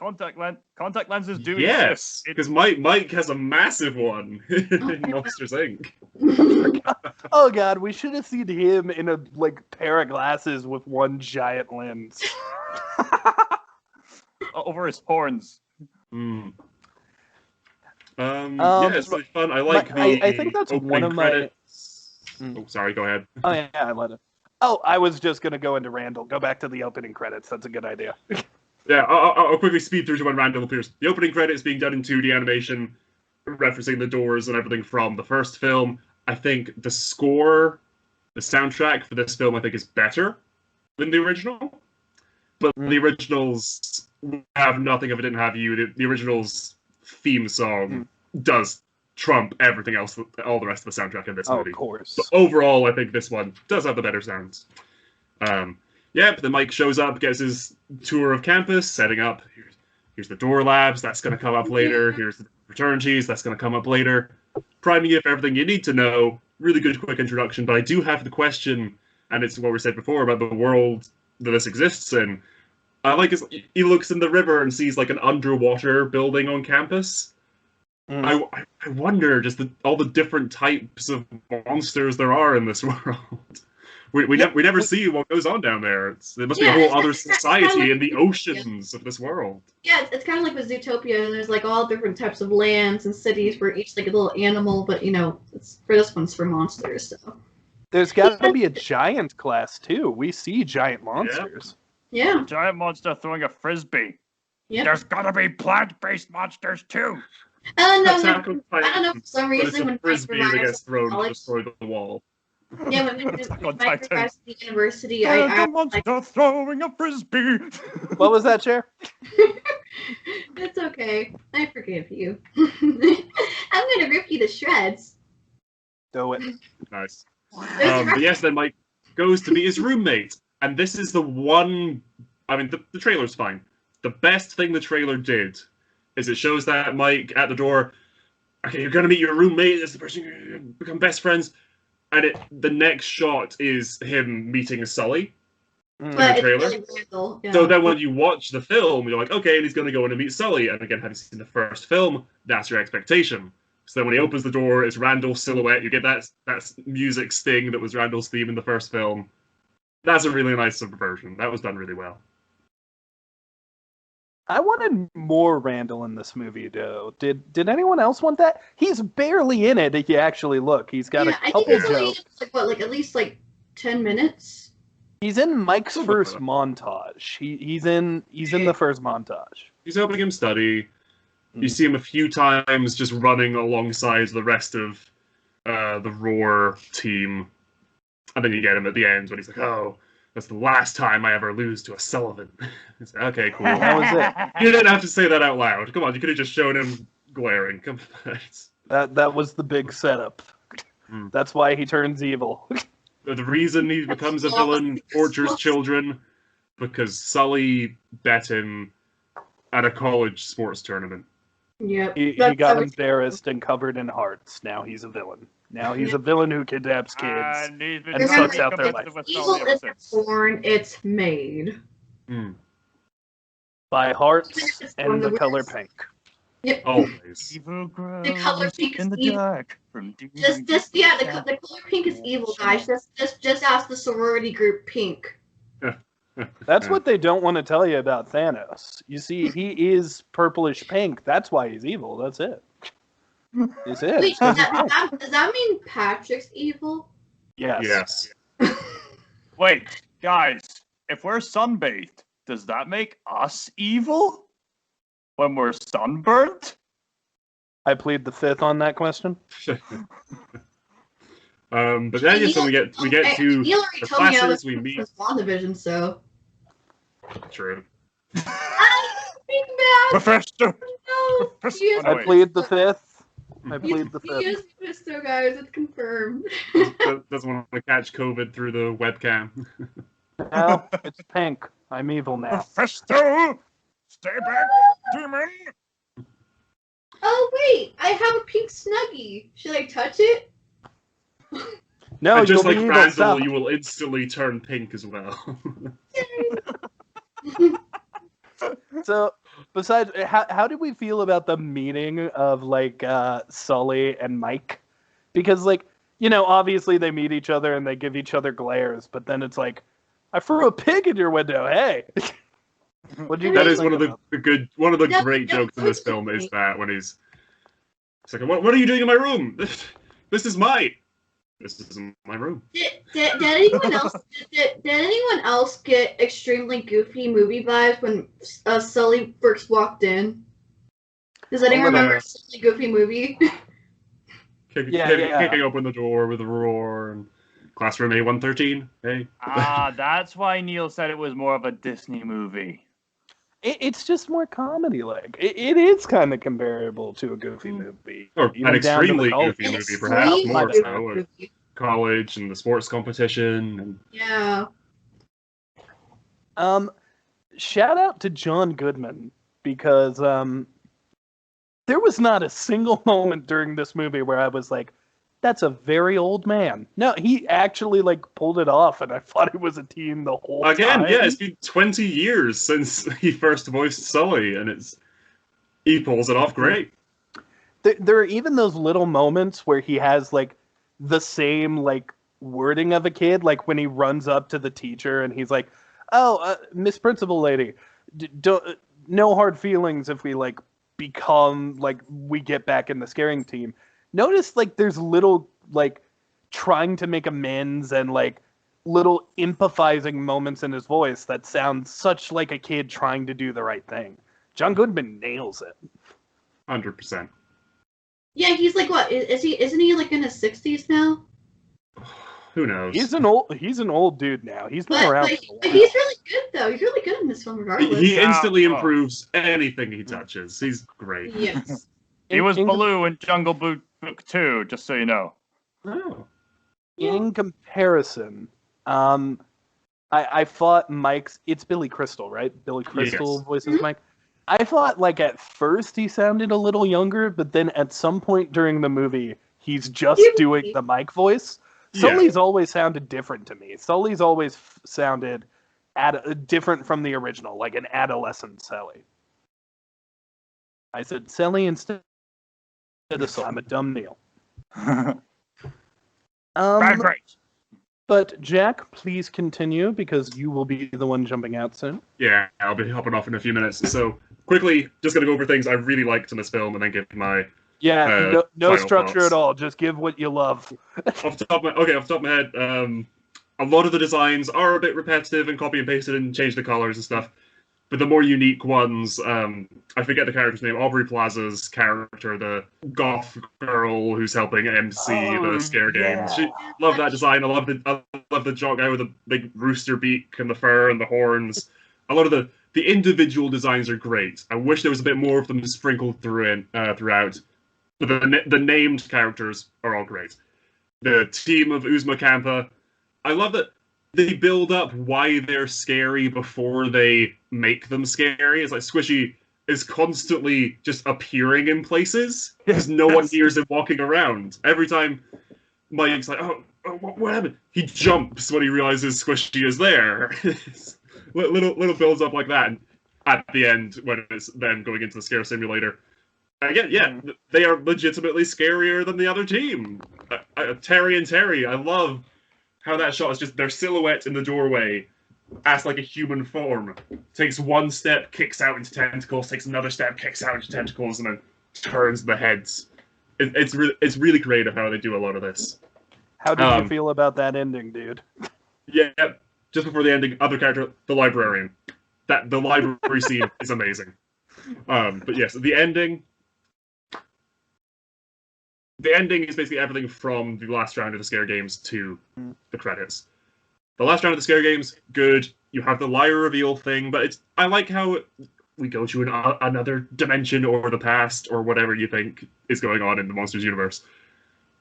contact lenses do
Yes,
exist.
because Mike has a massive one in Monsters Inc.
Oh god, we should have seen him in a pair of glasses with one giant lens.
Over his horns.
Yeah, it's really fun. I like
I think that's one of
credits. Oh, sorry, go ahead.
Oh yeah, I let it. Oh, I was just gonna go into Randall. Go back to the opening credits. That's a good idea.
Yeah, I'll quickly speed through to when Randall appears. The opening credits being done in 2D animation, referencing the doors and everything from the first film. I think the soundtrack for this film, I think, is better than the original. But the originals have nothing if it didn't have you. The original's theme song does trump everything else, all the rest of the soundtrack in this movie.
Of course.
But overall, I think this one does have the better sounds. Yep, then Mike shows up, gets his tour of campus, setting up. Here's the door labs, that's going to come up later. Here's the fraternities, that's going to come up later. Priming you for everything you need to know. Really good, quick introduction. But I do have the question, and it's what we said before about the world that this exists in. I like he looks in the river and sees an underwater building on campus. I wonder just all the different types of monsters there are in this world. We never see what goes on down there. There must be a whole other society in the oceans of this world.
Yeah, it's kind of like with Zootopia, and there's all different types of lands and cities for each a little animal, but for this one's for monsters. So
there's got to be a giant class too. We see giant monsters.
Yeah.
A giant monster throwing a frisbee.
Yep.
There's gotta be plant-based monsters too.
I don't
Attack
know.
on
I don't know. For some
But it's
reason,
a
when Mike
frisbee that
arrives
gets
at
thrown to
college,
destroy the wall.
yeah, when
Attack on
Mike
Titan.
arrives at the university,
There's
I
a monster throwing a frisbee.
What was that, Chair?
It's okay. I forgive you. I'm gonna rip you to shreds.
Do it.
Nice.
There's
But yes, then Mike goes to meet his roommate, and this is the one. I mean, the trailer's fine. The best thing the trailer did is it shows that Mike at the door. Okay, you're gonna meet your roommate. That's the person you're gonna become best friends. And the next shot is him meeting Sully in the
but it's
trailer.
really Randall. Yeah.
So then when you watch the film, you're like, okay, and he's gonna go in and meet Sully. And again, having seen the first film, that's your expectation. So then when he opens the door, it's Randall's silhouette. You get that music sting that was Randall's theme in the first film. That's a really nice subversion. That was done really well.
I wanted more Randall in this movie, though. Did anyone else want that? He's barely in it if you actually look. He's got a
I
couple
think it's only
jokes.
like at least 10 minutes.
He's in Mike's
Something like
first
that.
montage. He's in the first montage.
He's helping him study. You see him a few times just running alongside the rest of the Roar team. And then you get him at the end when he's like, oh, that's the last time I ever lose to a Sullivan. It's like, okay, cool.
That was it.
You didn't have to say that out loud. Come on, you could have just shown him glaring. Come on.
That was the big setup.
Hmm.
That's why he turns evil.
The reason he becomes a villain, tortures children, because Sully bet him at a college sports tournament.
Yep.
He
That's
got
how
embarrassed and covered in hearts. Now he's a villain. Now he's a villain who kidnaps kids.
And he's been
and
sucks
out their
competitive
life.
with
Evil
Sully ever
isn't
since.
born, it's made.
Hmm.
By hearts
It's
and
born
the
the
color
worst.
pink.
Yep.
Always.
Evil grows
The color pink
in
is
the
evil.
dark. From
Just yeah, the color pink is evil, guys. Just ask the sorority group pink.
That's what they don't want to tell you about Thanos. You see, he is purplish pink. That's why he's evil. That's it. Is it?
Wait,
It's 'cause he's pink.
does that mean Patrick's evil?
Yes.
Yes.
Wait, guys, if we're sunbathed, does that make us evil? When we're sunburnt?
I plead the fifth on that question.
But then yes, so we get to
Kneale already
the
told me I
classes
was
we meet.
from WandaVision, so.
True.
Big man!
Professor!
No!
Professor-
He is,
Oh,
I
wait.
plead the fifth. I
he
plead the
is
fifth.
Mephisto, guys. It's confirmed.
Doesn't want to catch COVID through the webcam.
Now it's pink. I'm evil now.
Professor! Stay back, demon!
Oh, wait. I have a pink Snuggie. Should I touch it?
No,
And just
you'll
like
be evil.
Randall,
Stop.
you will instantly turn pink as well.
So, besides, how do we feel about the meeting of Sully and Mike? Because obviously they meet each other and they give each other glares, but then it's like, I threw a pig in your window. Hey, what do you
That
guys
is
think
one of
about
the
No,
great
no,
jokes in this
it's
film is
okay.
that when he's like, what are you doing in my room? This is mine. This isn't my room.
Did anyone else did anyone else get extremely goofy movie vibes when Sully first walked in? Does anyone
little.
remember a Sully goofy movie?
Kicking open the door with a roar and classroom A113. Hey.
That's why Kneale said it was more of a Disney movie.
It's just more comedy-like. It is kind of comparable to a Goofy movie.
Or
Even
an
down to the
extremely
culture.
goofy
An
movie, perhaps
extremely
more
goofy
so.
movie.
College and the sports competition.
Yeah.
Shout out to John Goodman, because there was not a single moment during this movie where I was like, that's a very old man. No, he actually pulled it off, and I thought he was a teen the whole time.
Yeah, it's been 20 years since he first voiced Sully, and he pulls it off great.
There are even those little moments where he has the same wording of a kid, like when he runs up to the teacher and he's like, "Oh, Miss Principal Lady, no hard feelings if we become we get back in the scaring team." Notice there's little trying to make amends and little empathizing moments in his voice that sound such like a kid trying to do the right thing. John Goodman nails it.
100%.
Yeah, he's like what? Isn't he like in his 60s now?
Who knows?
He's an old dude now. He's been
But,
around
but,
for a
but
while.
he's really good though. He's really good in this film, regardless.
He instantly
Oh.
improves anything he touches. He's great.
Yes.
He was
in-
Baloo in Jungle Book 2, just so you know.
Oh.
In comparison, I thought Mike's. It's Billy Crystal, right? Billy Crystal
Yes.
voices Mike. I thought like at first he sounded a little younger, but then at some point during the movie, he's just doing the Mike voice.
Yeah.
Sully's always sounded different to me. Sully's always sounded different from the original, like an adolescent Sully. I said Sully instead of Sully. I'm a dumb Kneale.
Great.
But Jack, please continue because you will be the one jumping out soon.
Yeah, I'll be hopping off in a few minutes. So, quickly, just going to go over things I really liked in this film and then give my...
Yeah, no
final
structure
thoughts.
at all. Just give what you love.
off the top of my head, a lot of the designs are a bit repetitive and copy and pasted and change the colors and stuff. But the more unique ones, I forget the character's name, Aubrey Plaza's character, the goth girl who's helping MC the scare games. Love that design. I love the jock guy with the big rooster beak and the fur and the horns. A lot of the individual designs are great. I wish there was a bit more of them sprinkled throughout. But the named characters are all great. The team of Uzma Kampa, I love that they build up why they're scary before they make them scary. It's like Squishy is constantly just appearing in places because no one hears him walking around. Every time Mike's like, oh what happened? He jumps when he realizes Squishy is there. little builds up like that. And at the end, when it's them going into the scare simulator, again, they are legitimately scarier than the other team. Terry and Terry, I love how that shot is just their silhouette in the doorway as like a human form. Takes one step, kicks out into tentacles, takes another step, kicks out into tentacles, and then turns the heads. It's really creative how they do a lot of this.
How did you feel about that ending, dude?
Yeah, just before the ending, other character, the librarian. The library scene is amazing. But yes, the ending is basically everything from the last round of the Scare Games to the credits. The last round of the Scare Games, good. You have the liar reveal thing, but I like how we go to another dimension or the past or whatever you think is going on in the Monsters universe.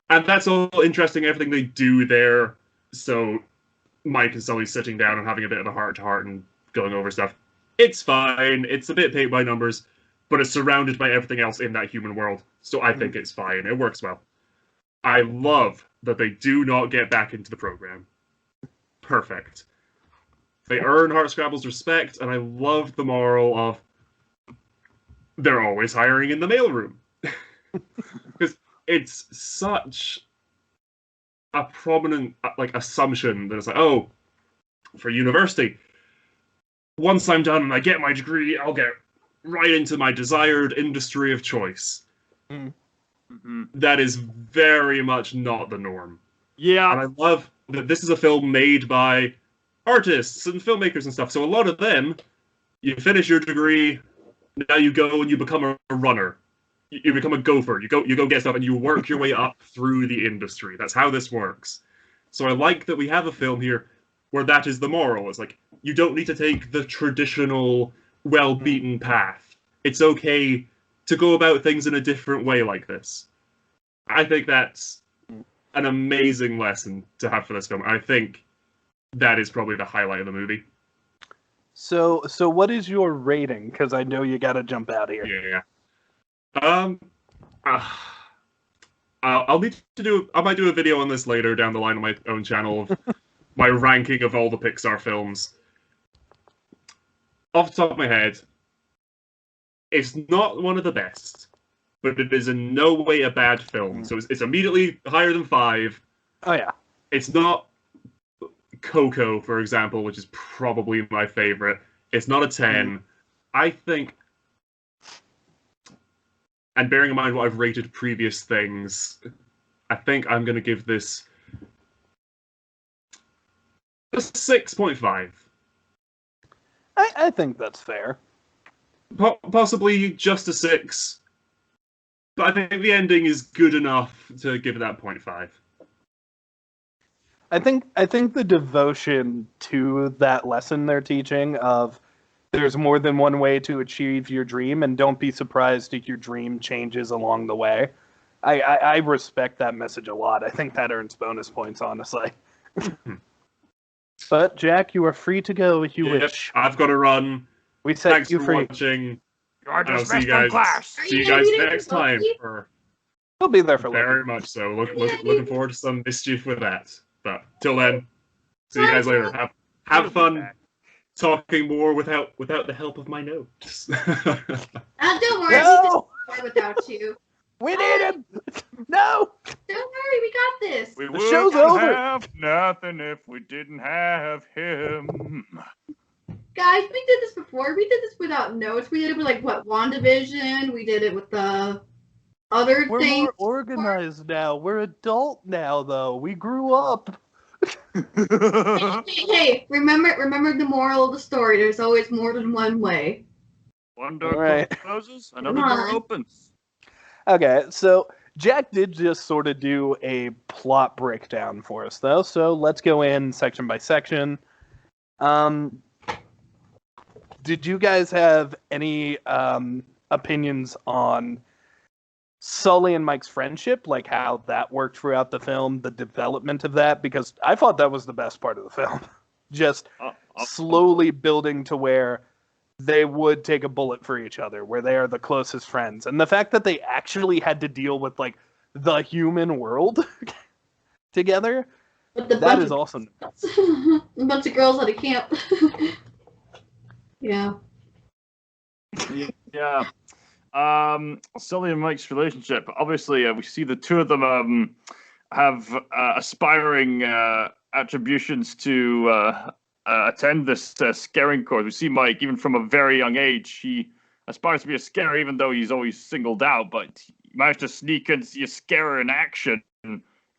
And that's all interesting, everything they do there. So Mike is always sitting down and having a bit of a heart-to-heart and going over stuff. It's fine. It's a bit paint by numbers, but it's surrounded by everything else in that human world. So I think it's fine. It works well. I love that they do not get back into the program. Perfect. They earn Hardscrabble's respect, and I love the moral of they're always hiring in the mailroom. Because it's such a prominent assumption that it's like, oh, for university, once I'm done and I get my degree, I'll get right into my desired industry of choice. That is very much not the norm.
Yeah.
And I love that this is a film made by artists and filmmakers and stuff. So a lot of them, you finish your degree, now you go and you become a runner. You become a gopher. You go get stuff and you work your way up through the industry. That's how this works. So I like that we have a film here where that is the moral. It's like, you don't need to take the traditional, well-beaten path. It's okay to go about things in a different way like this. I think that's an amazing lesson to have for this film. I think that is probably the highlight of the movie.
So what is your rating? Because I know you got to jump out here.
Yeah. I'll need to do. I might do a video on this later down the line on my own channel of my ranking of all the Pixar films. Off the top of my head, it's not one of the best, but it is in no way a bad film. So it's immediately higher than 5.
Oh yeah.
It's not Coco, for example, which is probably my favorite. It's not a 10. I think, and bearing in mind what I've rated previous things, I think I'm going to give this a 6.5.
I think that's fair.
Possibly just a 6. But I think the ending is good enough to give it that 0.5.
I think the devotion to that lesson they're teaching of there's more than one way to achieve your dream, and don't be surprised if your dream changes along the way. I respect that message a lot. I think that earns bonus points, honestly. But Jack, you are free to go if you wish.
I've got to run.
We set
Thanks
you
for
free.
watching.
You are
And I'll see you
dismissed from
guys.
class.
See you guys next time.
We'll be there for
Very
Loki.
much so. Looking forward to some mischief with that. But till then, see you guys later. Have fun talking more without the help of my notes.
Don't worry,
No!
we can without you.
We need him! No!
Don't worry, we got this.
We
The show's over.
have nothing if we didn't have him.
Guys, we did this before. We did this without notes. We did it with, like, what, WandaVision? We did it with the other
We're
things.
more organized now. We're adult now, though. We grew up.
Hey, remember the moral of the story. There's always more than one way.
One door
Right.
closes, another
Come
door
on.
opens.
Okay, so Jack did just sort of do a plot breakdown for us, though. So let's go in section by section. Did you guys have any opinions on Sully and Mike's friendship, like how that worked throughout the film, the development of that? Because I thought that was the best part of the film. Just slowly building to where they would take a bullet for each other, where they are the closest friends. And the fact that they actually had to deal with, like, the human world together,
With the
that
bunch
is
of,
awesome.
a bunch of girls at a camp. Yeah.
Yeah. Sully and Mike's relationship. Obviously, we see the two of them have aspiring attributions to attend this scaring course. We see Mike, even from a very young age, he aspires to be a scarer, even though he's always singled out. But he managed to sneak and see a scarer in action.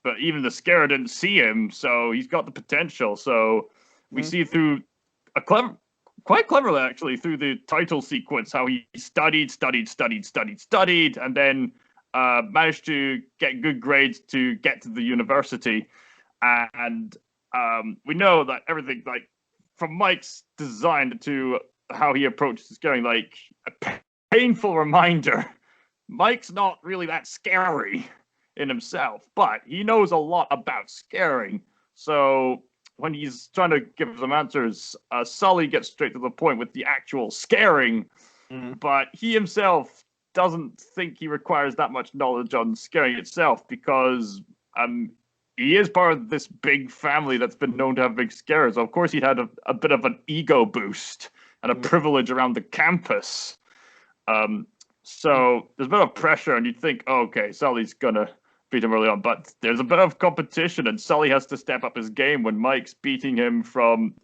But even the scarer didn't see him, so he's got the potential. So we see through quite cleverly actually, through the title sequence, how he studied, and then managed to get good grades to get to the university. And we know that everything, like, from Mike's design to how he approaches scaring, like, a painful reminder, Mike's not really that scary in himself, but he knows a lot about scaring. So when he's trying to give some answers, Sully gets straight to the point with the actual scaring, but he himself doesn't think he requires that much knowledge on scaring itself, because he is part of this big family that's been known to have big scares. Of course, he had a bit of an ego boost and a privilege around the campus. So there's a bit of pressure, and you'd think, oh, okay, Sully's gonna beat him early on, but there's a bit of competition, and Sully has to step up his game when Mike's beating him from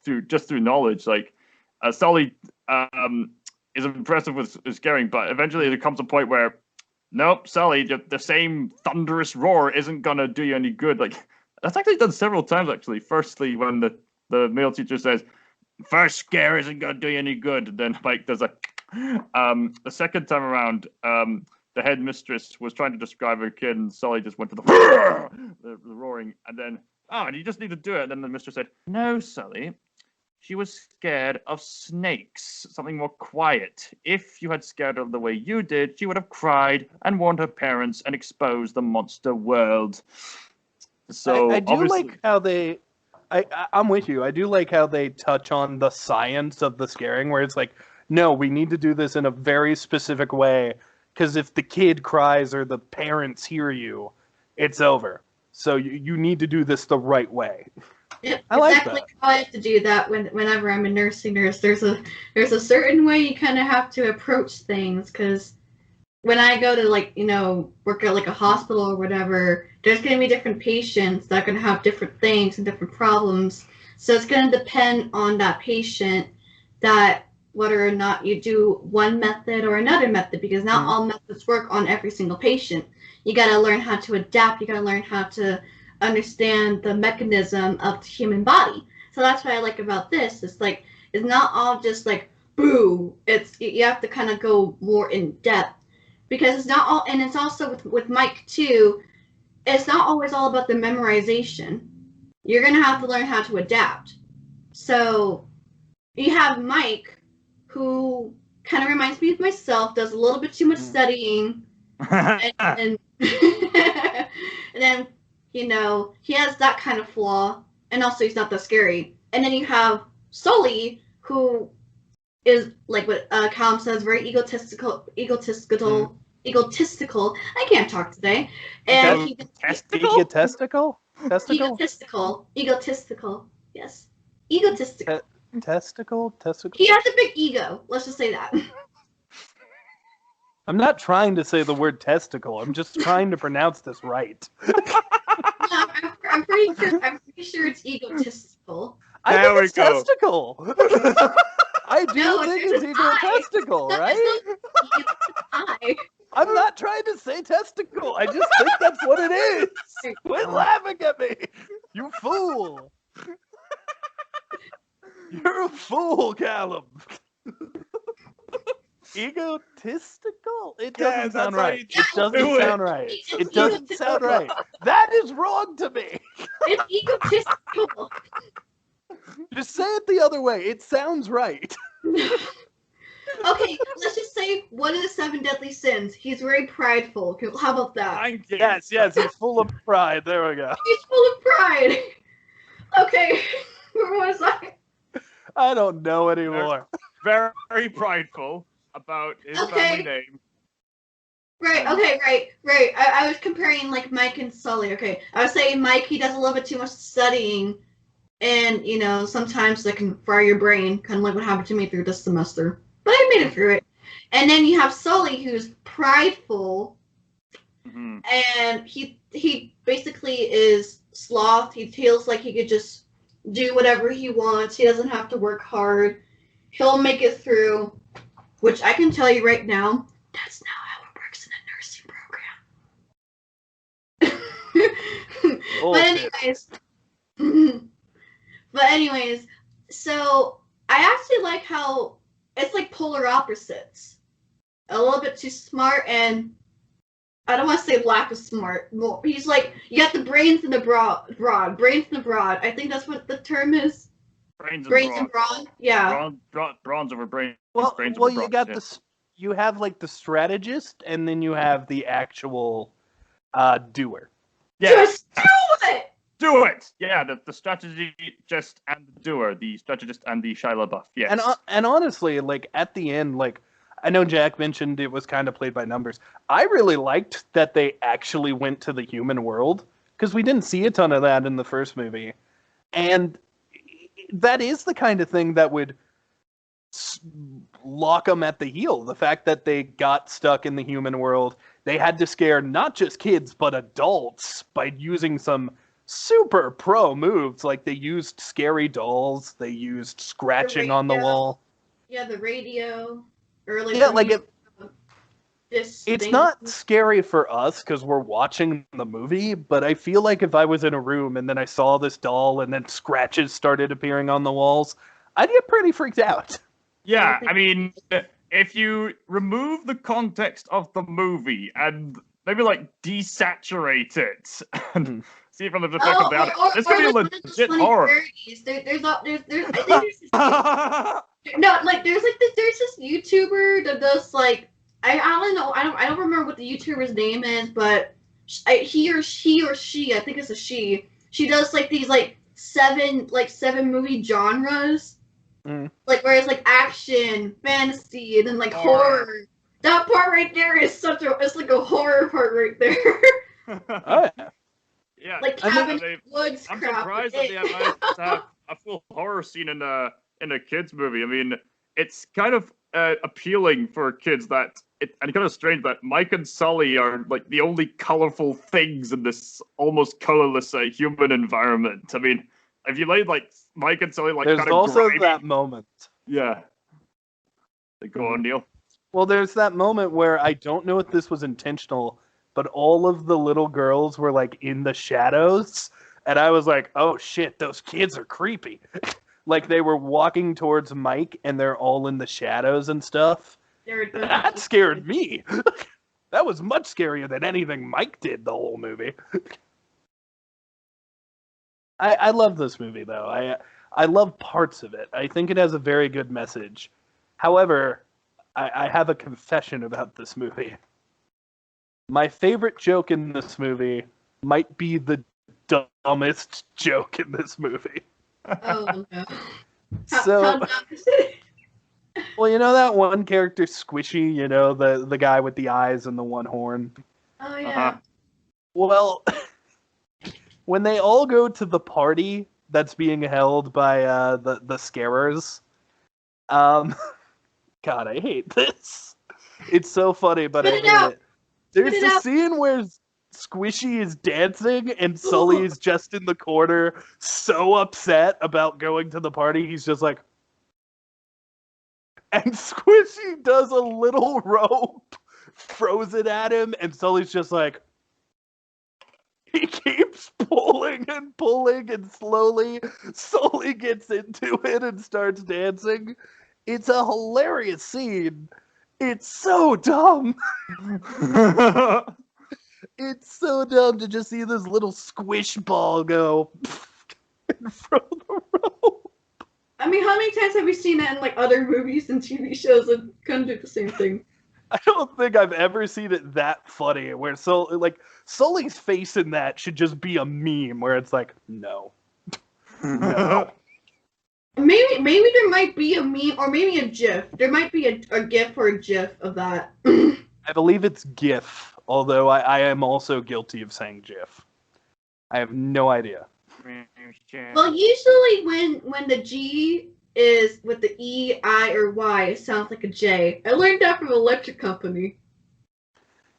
through knowledge. Like, Sully is impressive with scaring, but eventually there comes a point where, nope, Sully, the same thunderous roar isn't gonna do you any good. Like, that's actually done several times, actually. Firstly, when the male teacher says, first scare isn't gonna do you any good, and then Mike does a the second time around, the headmistress was trying to describe her kid, and Sully just went to the roaring, and then, and you just need to do it. And then the mistress said, no, Sully, she was scared of snakes, something more quiet. If you had scared her the way you did, she would have cried and warned her parents and exposed the monster world. So
I do like how they... I'm with you. I do like how they touch on the science of the scaring, where it's like, no, we need to do this in a very specific way, because if the kid cries or the parents hear you, it's over. So you need to do this the right way.
Yep,
I like
exactly
that.
how I have to do that whenever I'm a nursing nurse. There's a certain way you kind of have to approach things, because when I go to, like, work at, like, a hospital or whatever, there's going to be different patients that are going to have different things and different problems. So it's going to depend on that patient that whether or not you do one method or another method, because not all methods work on every single patient. You got to learn how to adapt. You got to learn how to understand the mechanism of the human body. So that's what I like about this. It's like, it's not all just like boo. You have to kind of go more in depth because it's not all, and it's also with Mike too. It's not always all about the memorization. You're gonna have to learn how to adapt. So you have Mike, who kind of reminds me of myself, does a little bit too much studying, and and then he has that kind of flaw, and also he's not that scary. And then you have Sully, who is like what Calum says, very egotistical. I can't talk today. And
egotistical.
Yes, egotistical.
Testicle.
He has a big ego. Let's just say that.
I'm not trying to say the word testicle. I'm just trying to pronounce this right.
I'm pretty sure it's egotistical.
I
There
think
we
it's
go.
testicle. I do
No,
think
there's
it's
an I.
egotistical,
No,
right?
I.
I'm not trying to say testicle. I just think that's what it is. Quit laughing at me. You fool. You're a fool, Calum. Egotistical? It doesn't sound right. It doesn't sound right. It doesn't sound right. That is wrong to me.
It's egotistical.
Just say it the other way. It sounds right.
Okay, let's just say one of the 7 deadly sins. He's very prideful. How about that?
Thank you.
Yes, he's full of pride. There we go.
He's full of pride. Okay, where was I?
I don't know anymore.
Very prideful about his family name.
Right, okay, right. I was comparing like Mike and Sully. Okay, I was saying Mike, he does a little bit too much studying, and sometimes that can fry your brain, kind of like what happened to me through this semester. But I made it through it. And then you have Sully, who's prideful, and he basically is sloth. He feels like he could just do whatever he wants. He doesn't have to work hard. He'll make it through, which I can tell you right now, that's not how it works in a nursing program. But anyways, so I actually like how it's like polar opposites. A little bit too smart, and I don't want to say lack of smart. Well, he's like, you got the brains and the broad. I think that's what the term is. Brains and broad. Yeah.
Bronze over brains.
Well,
brains over
you
bronze,
got
yeah.
you have like the strategist, and then you have the actual doer.
Yeah.
Just do it!
Do it! Yeah, the strategist and the doer, the strategist and the Shia LaBeouf, yes.
And honestly, like at the end, like I know Jack mentioned it was kind of played by numbers. I really liked that they actually went to the human world because we didn't see a ton of that in the first movie, and that is the kind of thing that would lock them at the heel. The fact that they got stuck in the human world, they had to scare not just kids but adults by using some super pro moves. Like they used scary dolls, they used scratching on the wall.
Yeah, the radio.
It's not scary for us because we're watching the movie, but I feel like if I was in a room and then I saw this doll and then scratches started appearing on the walls, I'd get pretty freaked out.
Yeah, I mean, if you remove the context of the movie and maybe like desaturate it and see it from the perspective about it, this could be legit horror.
There's this YouTuber that does like I don't know, I don't remember what the YouTuber's name is, but he or she, I think it's a she does like these like seven movie genres, like where it's like action, fantasy, and then like horror. That part right there is it's like a horror part right there.
Oh yeah.
Yeah,
like Cabin Woods.
I'm surprised that they managed to have a full horror scene in a kids movie. I mean, it's kind of appealing for kids and kind of strange that Mike and Sully are like the only colorful things in this almost colorless human environment. I mean, if you laid like Mike and Sully like
there's
kind of
also
grimy,
that moment.
Yeah. Go on, Kneale.
Well, there's that moment where I don't know if this was intentional, but all of the little girls were like in the shadows, and I was like, "Oh shit, those kids are creepy." like they were walking towards Mike and they're all in the shadows and stuff. That scared me. That was much scarier than anything Mike did the whole movie. I love this movie, though. I love parts of it. I think it has a very good message. However, I have a confession about this movie. My favorite joke in this movie might be the dumbest joke in this movie.
Oh, no.
So,
how dumb is it?
well, you know that one character, Squishy, you know, the guy with the eyes and the one horn?
Oh, yeah.
Uh-huh.
Well, when they all go to the party that's being held by the scarers, God, I hate this. It's so funny, but I
Spit it
hate
out.
it. There's
Spit it
a
out.
scene where Squishy is dancing and Sully is just in the corner, so upset about going to the party. He's just like, and Squishy does a little rope, throws it at him, and Sully's just like, he keeps pulling, and slowly Sully gets into it and starts dancing. It's a hilarious scene. It's so dumb. It's so dumb to just see this little squish ball go and throw the rope.
I mean, how many times have we seen that in like other movies and TV shows that kind of do the same thing?
I don't think I've ever seen it that funny. Where Sully's face in that should just be a meme. Where it's like, no, no.
Maybe there might be a meme or maybe a GIF. There might be a GIF or a GIF of that.
I believe it's GIF. Although I am also guilty of saying GIF. I have no idea.
Well, usually when the G is with the E, I, or Y, it sounds like a J. I learned that from Electric Company.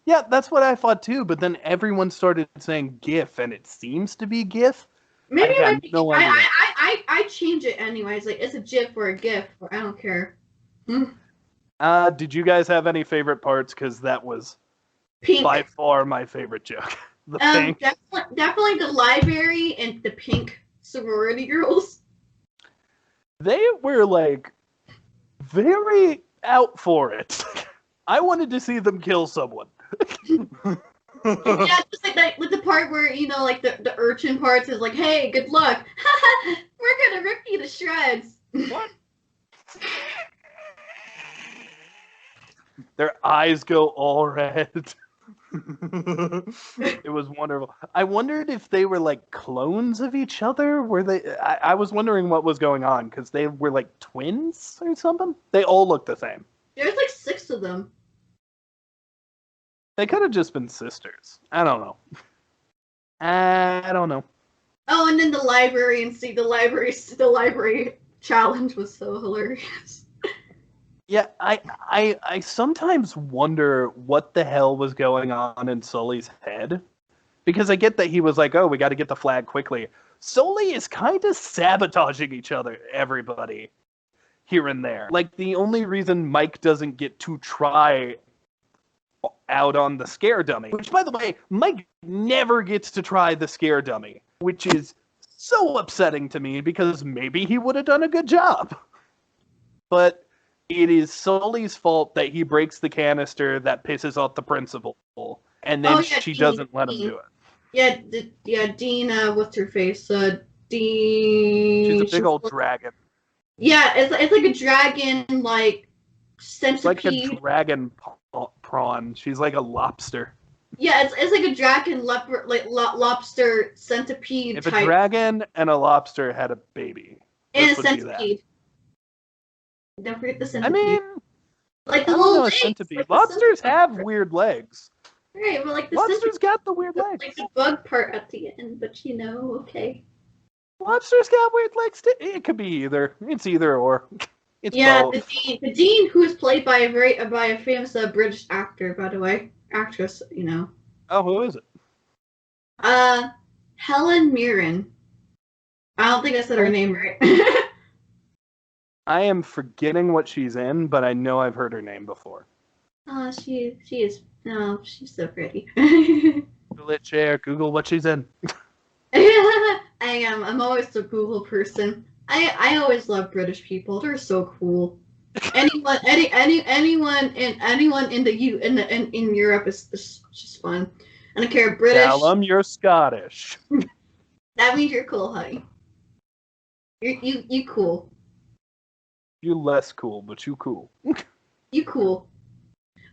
Yeah, that's what I thought too. But then everyone started saying GIF, and it seems to be GIF.
Maybe
I
it
have
might be.
no idea.
I change it anyways. Like it's a GIF or a GIF, or I don't care.
Did you guys have any favorite parts? Because that was
Pink.
by far my favorite joke. The pink.
Definitely the library and the pink sorority girls.
They were like very out for it. I wanted to see them kill someone.
Yeah, just like that with the part where like the urchin parts is like, hey, good luck. We're gonna rip you to shreds.
What? Their eyes go all red. It was wonderful. I wondered if they were like clones of each other. Were they? I was wondering what was going on because they were like twins or something. They all look the same.
There's like 6 of them.
They could have just been sisters. I don't know. I don't know.
Oh, and then the library the library challenge was so hilarious.
Yeah, I sometimes wonder what the hell was going on in Sully's head. Because I get that he was like, oh, we got to get the flag quickly. Sully is kind of sabotaging everybody, here and there. Like, the only reason Mike doesn't get to try out on the scare dummy, which, by the way, Mike never gets to try the scare dummy, which is so upsetting to me because maybe he would have done a good job. But it is Sully's fault that he breaks the canister that pisses off the principal, and then she doesn't let him do it.
Yeah, Dean, what's her face? Dean...
She's a big old dragon.
Yeah, it's like a dragon, like, centipede.
It's like a dragon prawn. She's like a lobster.
Yeah, it's like a dragon, lobster, centipede
If
type.
a dragon and a lobster had a baby.
And a centipede. Don't forget the centipede.
I mean,
like the
I don't
little
know,
legs.
centipede.
Like
Lobsters have weird legs.
Right, but like the
Lobsters
centipede,
got the weird legs.
like the bug part at the end, but okay.
Lobsters got weird legs too. It could be either. It's either or. It's both.
The Dean, who is played by a famous British actor, by the way, actress,
Oh, who is it?
Helen Mirren. I don't think I said her name right.
I am forgetting what she's in, but I know I've heard her name before.
Oh, she is. No, she's so pretty.
Google it, Google what she's in.
I am. I'm always a Google person. I always love British people. They're so cool. Anyone in the in Europe is just fun. I don't care British.
Calum, you're Scottish.
That means you're cool, honey. You cool.
You less cool, but you cool.
You cool.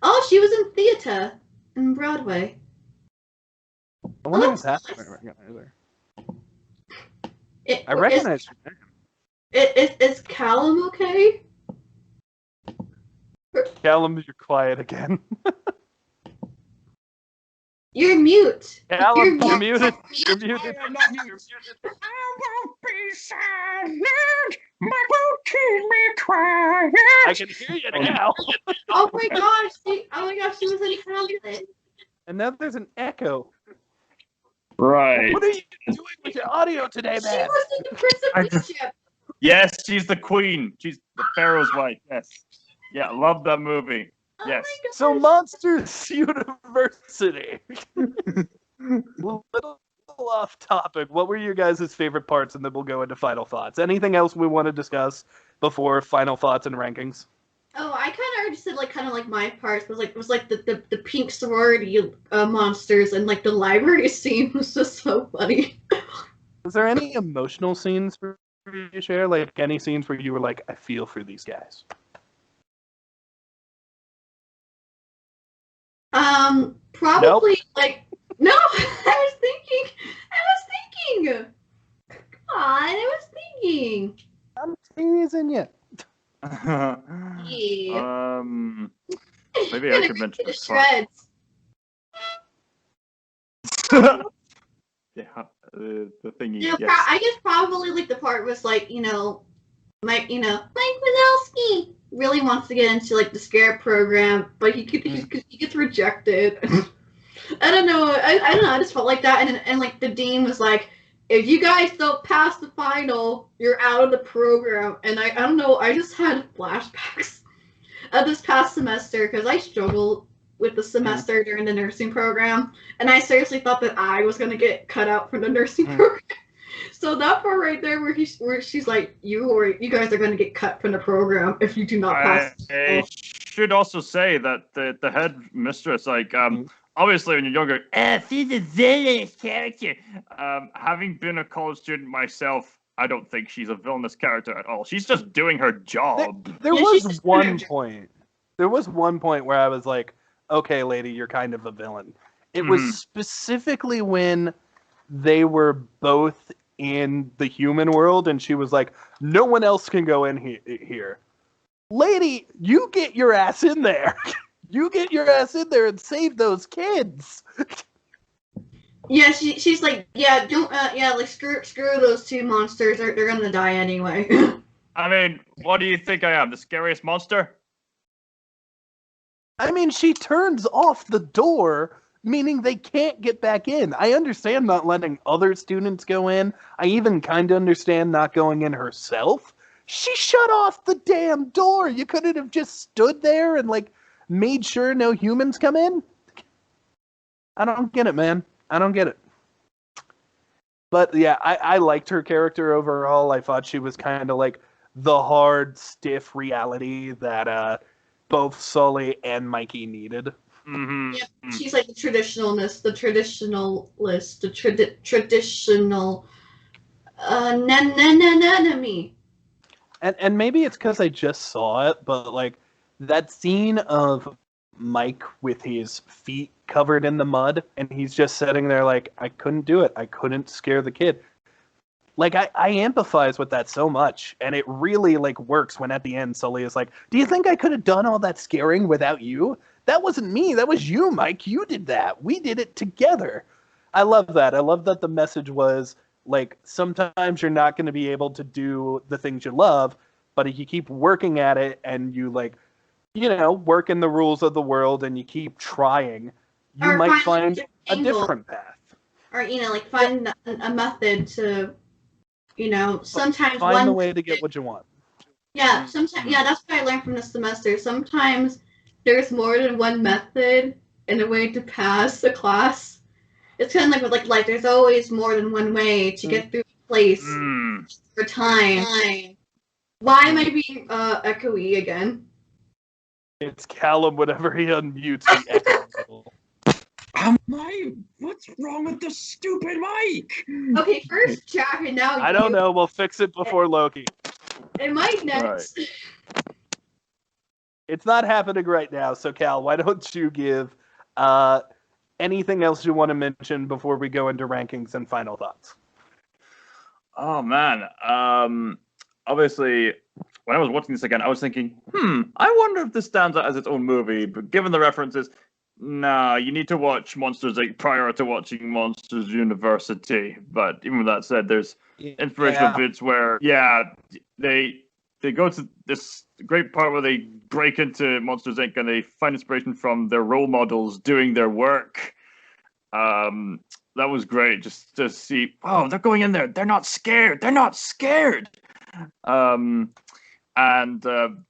Oh, she was in theater in Broadway.
I wonder
Oh,
what's happening
nice.
right there.
It,
I recognize your name.
Is Calum okay?
Calum, you're quiet again.
You're mute.
Calum, you're
mute.
muted. You're muted.
I am not mute. I won't be silent. My won't keep me quiet.
I can hear you now.
Oh my gosh! She was in Hamlet.
And now there's an echo.
Right.
What are you doing with your audio today,
She
man?
was in the Prince of Egypt.
Yes, she's the queen. She's the Pharaoh's wife. Yes. Yeah, love that movie.
Oh
Yes.
my gosh.
So Monsters University. Little off topic. What were your guys' favorite parts? And then we'll go into final thoughts. Anything else we want to discuss before final thoughts and rankings?
Oh, I kind of already said kind of my parts was it was the pink sorority monsters and the library scene was just so funny.
Was there any emotional scenes for you to share? Like any scenes where you were like, I feel for these guys?
Probably no. I was thinking. Come on, I was thinking.
I'm teasing you.
Yeah.
Maybe I could mention
the
this part.
shreds.
Yeah, the thingy.
You know,
Yes.
I guess probably the part was Mike Wazowski really wants to get into the scare program, but he gets rejected. I don't know. I don't know. I just felt like that, and the dean was like, if you guys don't pass the final, you're out of the program. And I don't know. I just had flashbacks of this past semester because I struggled with the semester during the nursing program, and I seriously thought that I was gonna get cut out from the nursing program. So that part right there, where she's like, you guys are gonna get cut from the program if you do not pass.
I should also say that the head mistress, obviously when you're younger, she's a villainous character. Having been a college student myself, I don't think she's a villainous character at all. She's just doing her job.
There
Yeah,
was
she's
one
just-
point. There was one point where I was like, okay, lady, you're kind of a villain. It was specifically when they were both in the human world, and she was like, no one else can go in here. Lady, you get your ass in there. You get your ass in there and save those kids.
Yeah, she's like, yeah, don't, screw those two monsters. They're gonna die anyway.
I mean, what do you think I am? The scariest monster?
I mean, she turns off the door, meaning they can't get back in. I understand not letting other students go in. I even kind of understand not going in herself. She shut off the damn door. You couldn't have just stood there and made sure no humans come in? I don't get it, man. I don't get it. But yeah, I liked her character overall. I thought she was kind of the hard, stiff reality that both Sully and Mikey needed.
Mm-hmm.
Yep, she's the traditionalist, the traditionalist, the traditional enemy.
And maybe it's because I just saw it, but that scene of Mike with his feet covered in the mud, and he's just sitting there I couldn't do it. I couldn't scare the kid. I empathize with that so much, and it really works when at the end Sully is like, do you think I could have done all that scaring without you? That wasn't me. That was you, Mike. You did that. We did it together. I love that. I love that the message was sometimes you're not going to be able to do the things you love, but if you keep working at it and you work in the rules of the world and you keep trying, you
Or
might
find
find
an
a
angle.
different path.
Or find a method to, sometimes
Find
one
the way to get what you want.
Yeah, sometimes that's what I learned from this semester. Sometimes there's more than one method in a way to pass a class. It's kind of with life. There's always more than one way to get through the place
Mm.
or time. Why am I being echoey again?
It's Calum whenever he unmutes. He echoes.
What's wrong with the stupid mic?
Okay, first Jack, and now
I don't know. We'll fix it before Loki.
And Mike next.
It's not happening right now. So Cal, why don't you give anything else you want to mention before we go into rankings and final thoughts?
Oh man. Obviously, when I was watching this again, I was thinking, I wonder if this stands out as its own movie. But given the references, nah, you need to watch Monsters Inc. prior to watching Monsters University. But even with that said, there's inspirational bits where, they go to this great part where they break into Monsters Inc. and they find inspiration from their role models doing their work. That was great, just to see. Oh, they're going in there. They're not scared. They're not scared. And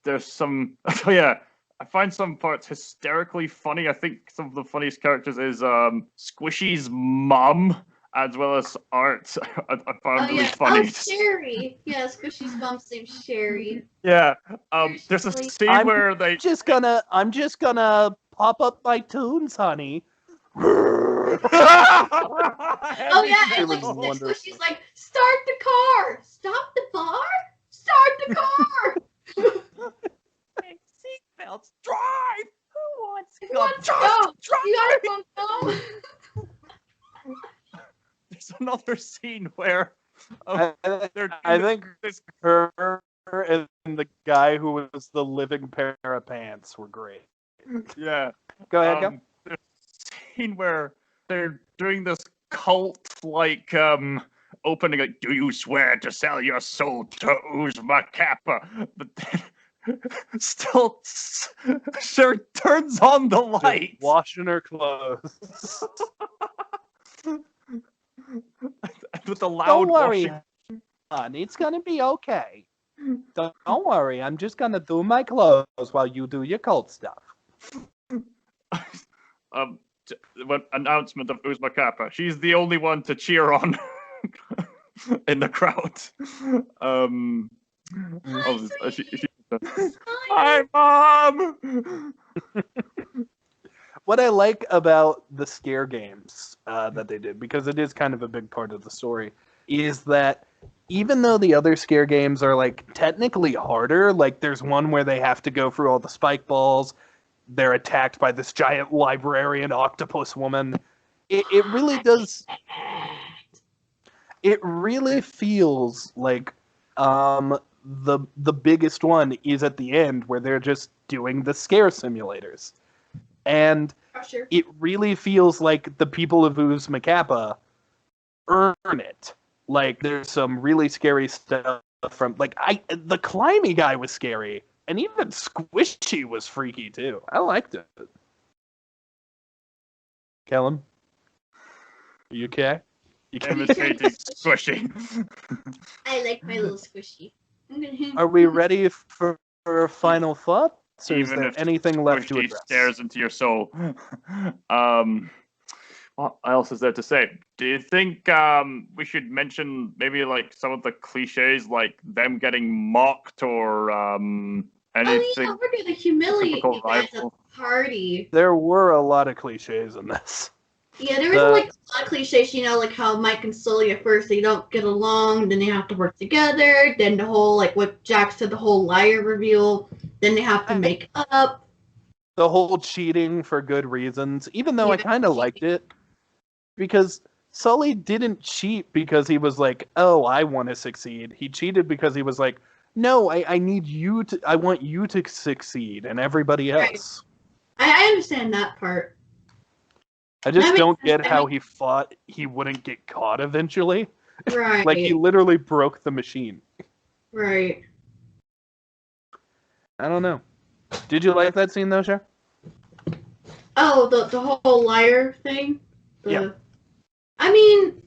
there's some. Oh yeah, I find some parts hysterically funny. I think some of the funniest characters is Squishy's mom, as well as Art. I found really funny.
Oh, Sherry. Yeah, Squishy's mom's name's Sherry.
Yeah. There's a scene where
I'm just gonna pop up my tunes, honey.
Oh yeah, and like Squishy's like, start the car, stop the bar, start the car.
Seatbelts, drive. Who wants to
Who
go?
wants to
Just
go?
drive.
You gotta go.
There's another scene where
I think her and the guy who was the living pair of pants were great.
Yeah.
Go ahead, Cal.
There's a scene where they're doing this cult-like opening, like, do you swear to sell your soul to Uzma Kappa? But then still, Sherry turns on the light.
Just washing her clothes.
With the loud
Don't worry,
washing.
hon. It's gonna be okay. Don't worry. I'm just gonna do my clothes while you do your cult stuff.
Announcement of Uzma Kappa. She's the only one to cheer on in the crowd. Hi, Mom!
What I like about the scare games that they did, because it is kind of a big part of the story, is that even though the other scare games are like technically harder, like there's one where they have to go through all the spike balls, they're attacked by this giant librarian octopus woman. It really does. It really feels like the biggest one is at the end where they're just doing the scare simulators. And it really feels like the people of Uzma Kappa earn it. Like, there's some really scary stuff from, like, the climby guy was scary, and even Squishy was freaky, too. I liked it. Calum? Are you okay? You
Imitating Squishy.
I like my little Squishy.
Are we ready for a final thought? So is
Even
there
if
anything left to
Squishy
address?
stares into your soul. What else is there to say? Do you think we should mention maybe like some of the cliches, like them getting mocked or anything?
Oh yeah, we're gonna humiliate you guys at the party.
There were a lot of cliches in this.
Yeah, there was like a lot of cliches, you know, like how Mike and Sully at first they don't get along, then they have to work together, then the whole like what Jack said, the whole liar reveal, then they have to make up.
The whole cheating for good reasons, even though I kind of liked it, because Sully didn't cheat because he was like, oh, I want to succeed. He cheated because he was like, no, I need you to, I want you to succeed and everybody else.
Right. I understand that part.
I just don't get how he thought he wouldn't get caught eventually.
Right.
Like, he literally broke the machine.
Right.
I don't know. Did you like that scene, though, Cher?
Oh, the whole liar thing?
Yeah.
I mean,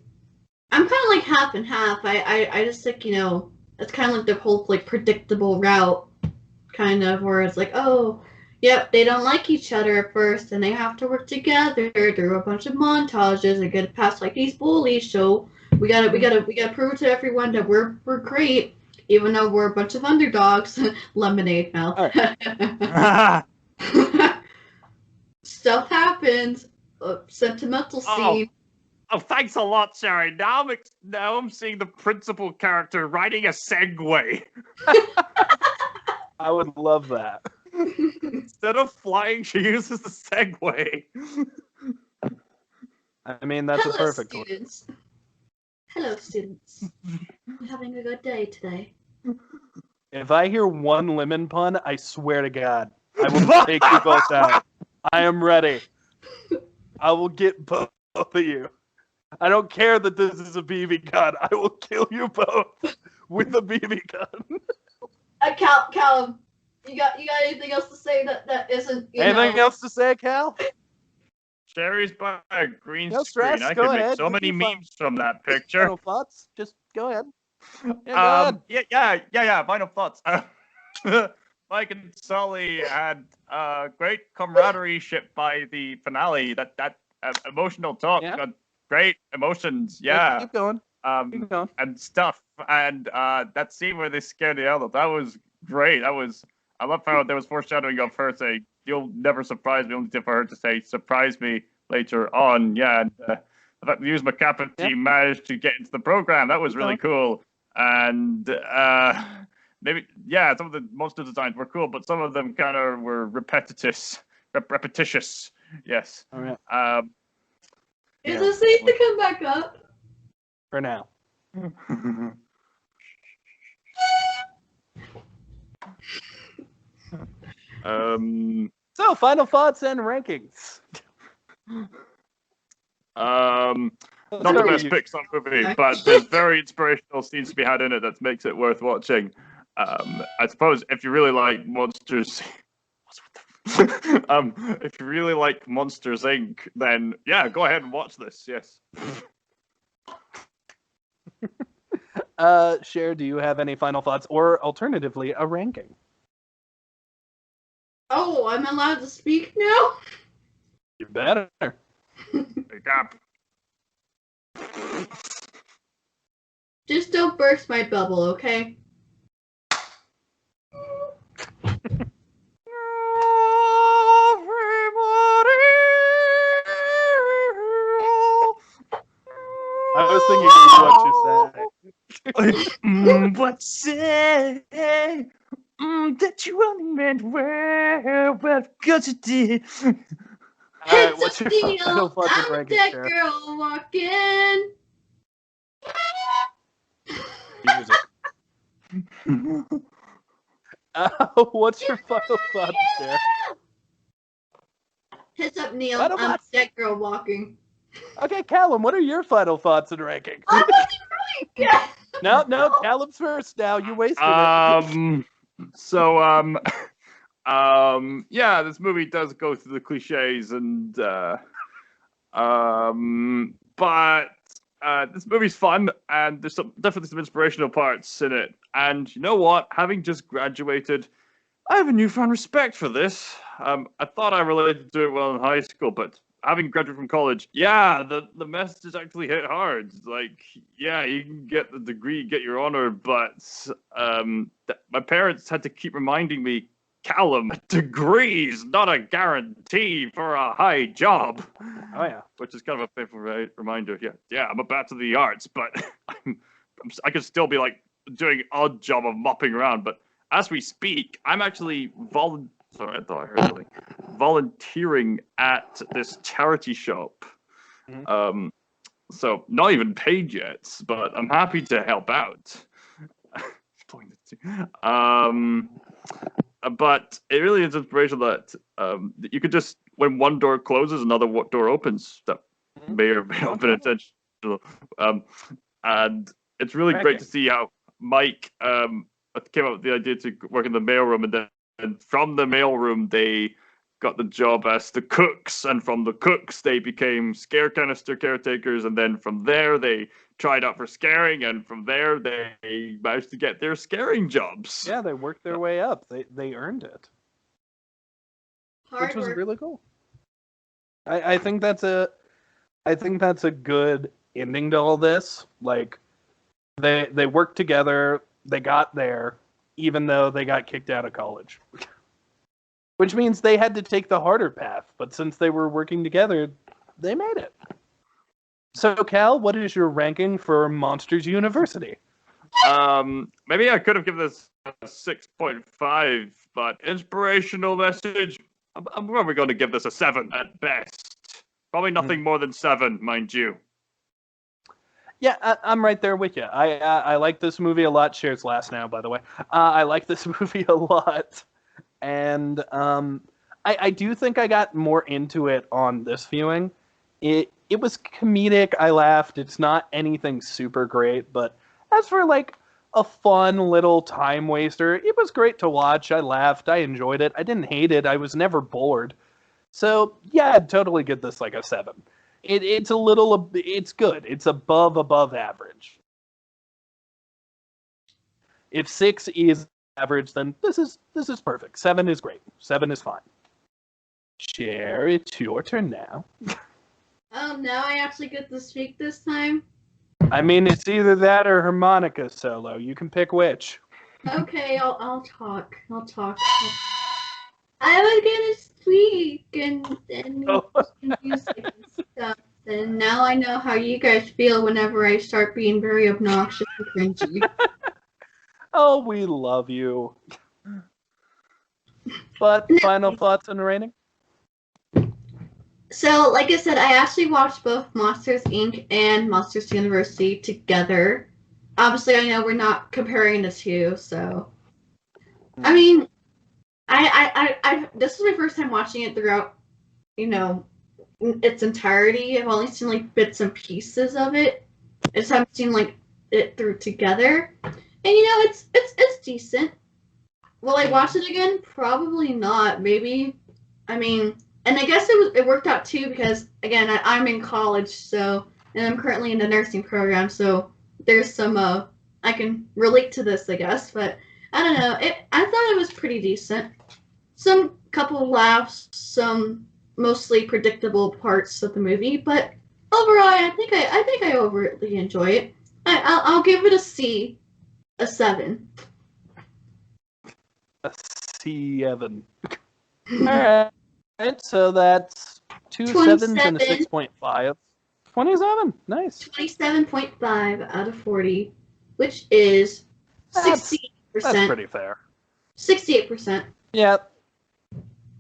I'm kind of like half and half. I just think, you know, it's kind of like the whole, like, predictable route, kind of, where it's like, oh, yep, they don't like each other at first, and they have to work together through a bunch of montages and get past, like, these bullies, so We gotta prove to everyone that we're great, even though we're a bunch of underdogs. Lemonade mouth. Stuff happens. Sentimental scene.
Oh, thanks a lot, Sherry. Now I'm seeing the principal character riding a Segway.
I would love that.
Instead of flying, she uses the Segway.
I mean, that's a perfect one.
Students. Hello, students. I'm having a good day today.
If I hear one lemon pun, I swear to God, I will take you both out. I am ready. I will get both of you. I don't care that this is a BB gun. I will kill you both with a BB gun.
Calum, you got anything else to say that isn't?
Anything else to say, Cal?
Sherry's by a green
No
screen.
stress,
I
go
can make
ahead.
so
You
many
can find-
memes from that picture.
Final thoughts? Just go ahead. Yeah, go ahead.
Yeah. Final thoughts. Mike and Sully had great camaraderie ship by the finale. That emotional talk,
Yeah.
Great emotions. Yeah.
Keep going. Keep going.
And stuff. And that scene where they scared the elder, that was great. I love how there was foreshadowing of her saying, "You'll never surprise me," only for her to say, "Surprise me" later on. Yeah. And the fact that Hughes McCafferty managed to get into the program, that was really cool. And maybe, some of the monster designs were cool, but some of them kind of were repetitious. Yes.
All right.
Is it safe to come back up?
For now. So, final thoughts and rankings.
Not the best Pixar movie, but there's very inspirational scenes to be had in it that makes it worth watching. I suppose if you really like Monsters, if you really like Monsters Inc., then go ahead and watch this. Yes.
Cher, do you have any final thoughts, or alternatively, a ranking?
Oh, I'm allowed to speak now?
You better.
Pick up.
Just don't burst my bubble, okay?
I was thinking what you said.
What say that you only meant well, because you did.
Alright, what's your
Deal,
final thoughts and
I'm
rankings,
that
Cher?
girl walking.
What's your final thoughts, Cher?
Heads up, Kneale.
Final
I'm
thoughts?
that girl walking.
Okay, Calum, what are your final thoughts and rankings?
I wasn't right yet.
No, Calum's first now. You wasted it.
This movie does go through the cliches but this movie's fun, and there's definitely some inspirational parts in it. And you know what? Having just graduated, I have a newfound respect for this. I thought I related to it well in high school, but having graduated from college, the message actually hit hard. Like, you can get the degree, get your honor, but my parents had to keep reminding me, Calum, degrees, not a guarantee for a high job.
Oh, yeah.
Which is kind of a painful reminder. Yeah, I'm a Bachelor of the Arts, but I could still be like doing an odd job of mopping around. But as we speak, I'm actually volunteering at this charity shop.
Mm-hmm.
So not even paid yet, but I'm happy to help out. But it really is inspirational that you could just, when one door closes, another door opens. That may or may not have been intentional. And it's really great to see how Mike came up with the idea to work in the mailroom, and then from the mailroom they got the job as the cooks, and from the cooks they became scare canister caretakers, and then from there they tried out for scaring, and from there they managed to get their scaring jobs.
Yeah, they worked their way up. They earned it, which was really cool. I think that's a good ending to all this. Like, they worked together, they got there, even though they got kicked out of college. Which means they had to take the harder path, but since they were working together, they made it. So, Cal, what is your ranking for Monsters University?
Maybe I could have given this a 6.5, but inspirational message. I'm probably going to give this a 7 at best. Probably nothing more than 7, mind you.
Yeah, I'm right there with you. I like this movie a lot. Shares last now, by the way. I like this movie a lot. And I do think I got more into it on this viewing. It was comedic. I laughed. It's not anything super great, but as for like a fun little time waster, it was great to watch. I laughed. I enjoyed it. I didn't hate it. I was never bored. So yeah, I'd totally give this like a 7. It's a little. It's good. It's above average. If 6 is average, then this is perfect. 7 is great. 7 is fine. Cher, it's your turn now.
Oh, now I actually get to speak this time?
I mean, it's either that or harmonica solo. You can pick which.
Okay, I'll talk. I was gonna speak and music and stuff, and now I know how you guys feel whenever I start being very obnoxious and cringy.
Oh, we love you. But final thoughts on rating?
So, like I said, I actually watched both Monsters Inc. and Monsters University together. Obviously, I know we're not comparing the two, so I mean, I this is my first time watching it throughout, its entirety. I've only seen like bits and pieces of it. I just haven't seen like it through together, and it's decent. Will I watch it again? Probably not. Maybe. I mean, and I guess it worked out too because again I'm in college, so and I'm currently in the nursing program, so there's some I can relate to this, I guess. But I don't know. I thought it was pretty decent. Some couple laughs, some mostly predictable parts of the movie, but overall, I think I overtly enjoy it. I'll give it a C, a 7.
A C7. Alright, so that's 2 7s and a 6.5. 27, nice.
27.5 out of 40, which is 68%.
That's pretty fair.
68%.
Yeah,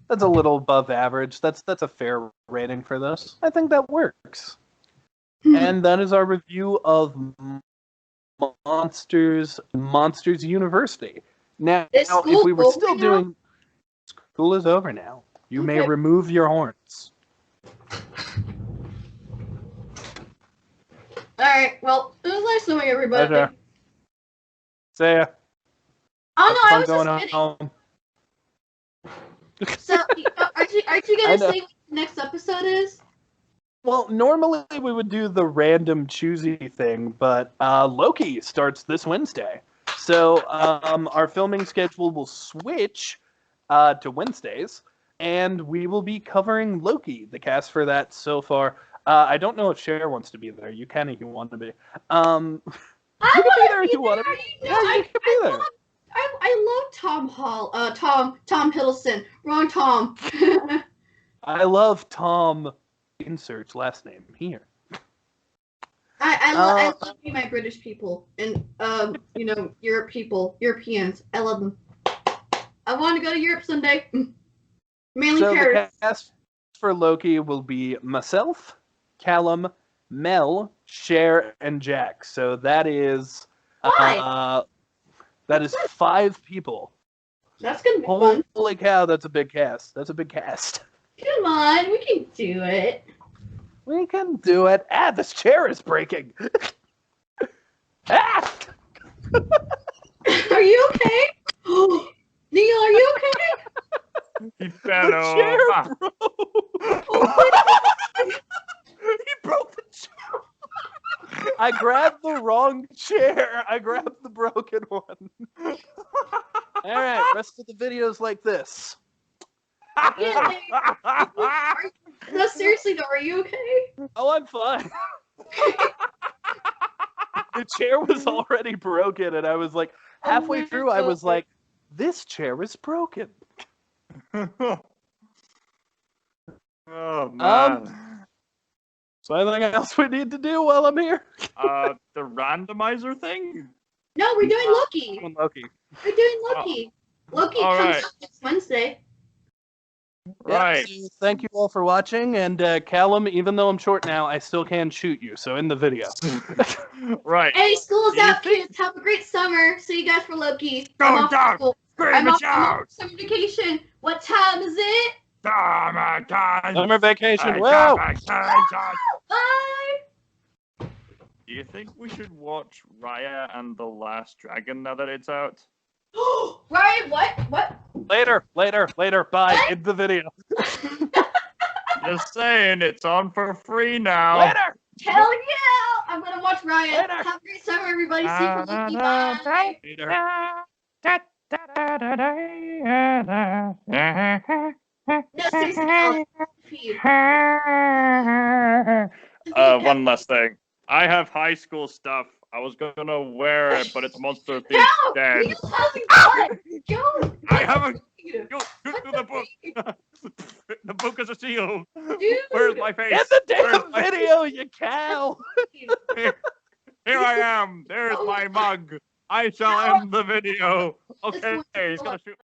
that's a little above average. That's a fair rating for this. I think that works. And that is our review of Monsters University. Now, if we were still doing... School is over now. You may remove your horns.
Alright, well, it was nice knowing everybody.
Pleasure. See ya.
Oh no, I was
going
just kidding.
home.
So, aren't you gonna say what the next episode is?
Well, normally we would do the random choosy thing, but Loki starts this Wednesday. So our filming schedule will switch to Wednesdays, and we will be covering Loki, the cast for that so far. I don't know if Cher wants to be there. You can if you want to be. You can be there if you want to be. Yeah, you can be there.
I love Tom Hiddleston. Wrong Tom.
I love Tom. Insert last name here.
I love my British people and Europeans. I love them. I want to go to Europe someday. Mainly Paris.
The cast for Loki will be myself, Calum, Mel, Cher, and Jack. So that is 5 people.
That's gonna be fun.
Holy cow, that's a big cast. That's a big cast.
Come on, we can do it.
We can do it. This chair is breaking.
Are you okay? Kneale, are you okay?
He fell
The chair
over.
broke. He broke the chair. I grabbed the wrong chair. I grabbed the broken one. All right, rest of the video's like this.
No, seriously though, are you okay?
Oh, I'm fine. The chair was already broken, and I was like, halfway through, I was like, this chair is broken.
Oh man.
So anything else we need to do while I'm here?
The randomizer thing?
No, we're doing Loki.
Loki.
We're doing Loki. Loki
all
comes
right.
out next Wednesday.
Right.
Yeah, so thank you all for watching, and Calum, even though I'm short now, I still can shoot you, so in the video.
Right.
Hey, school's
Do you
out,
think-
kids. Have a great summer. See you guys for Loki.
Go
I'm off
down.
school. I'm off summer vacation. What time is it?
Summer vacation, whoa!
Bye.
Do you think we should watch Raya and the Last Dragon now that it's out?
Ryan, what?
Later, bye,
What?
in the video.
Just saying, it's on for free now.
Later!
Hell yeah! I'm gonna watch Ryan.
Later.
Have a great summer, everybody. See you for Loki. Bye.
Later.
No, say something else. Feed.
One last thing. I have high school stuff. I was gonna wear it, but it's monster themed
No!
dead.
Kneale hasn't got it! Go!
I haven't.
Dude,
Go through the book. The book is a shield.
Dude.
Where's my face?
In the
Where's
damn
my-
video, you cow!
Here I am. There's
Oh
my
my
mug. I shall
No.
end the video. Okay,
This one-
he's gonna shoot.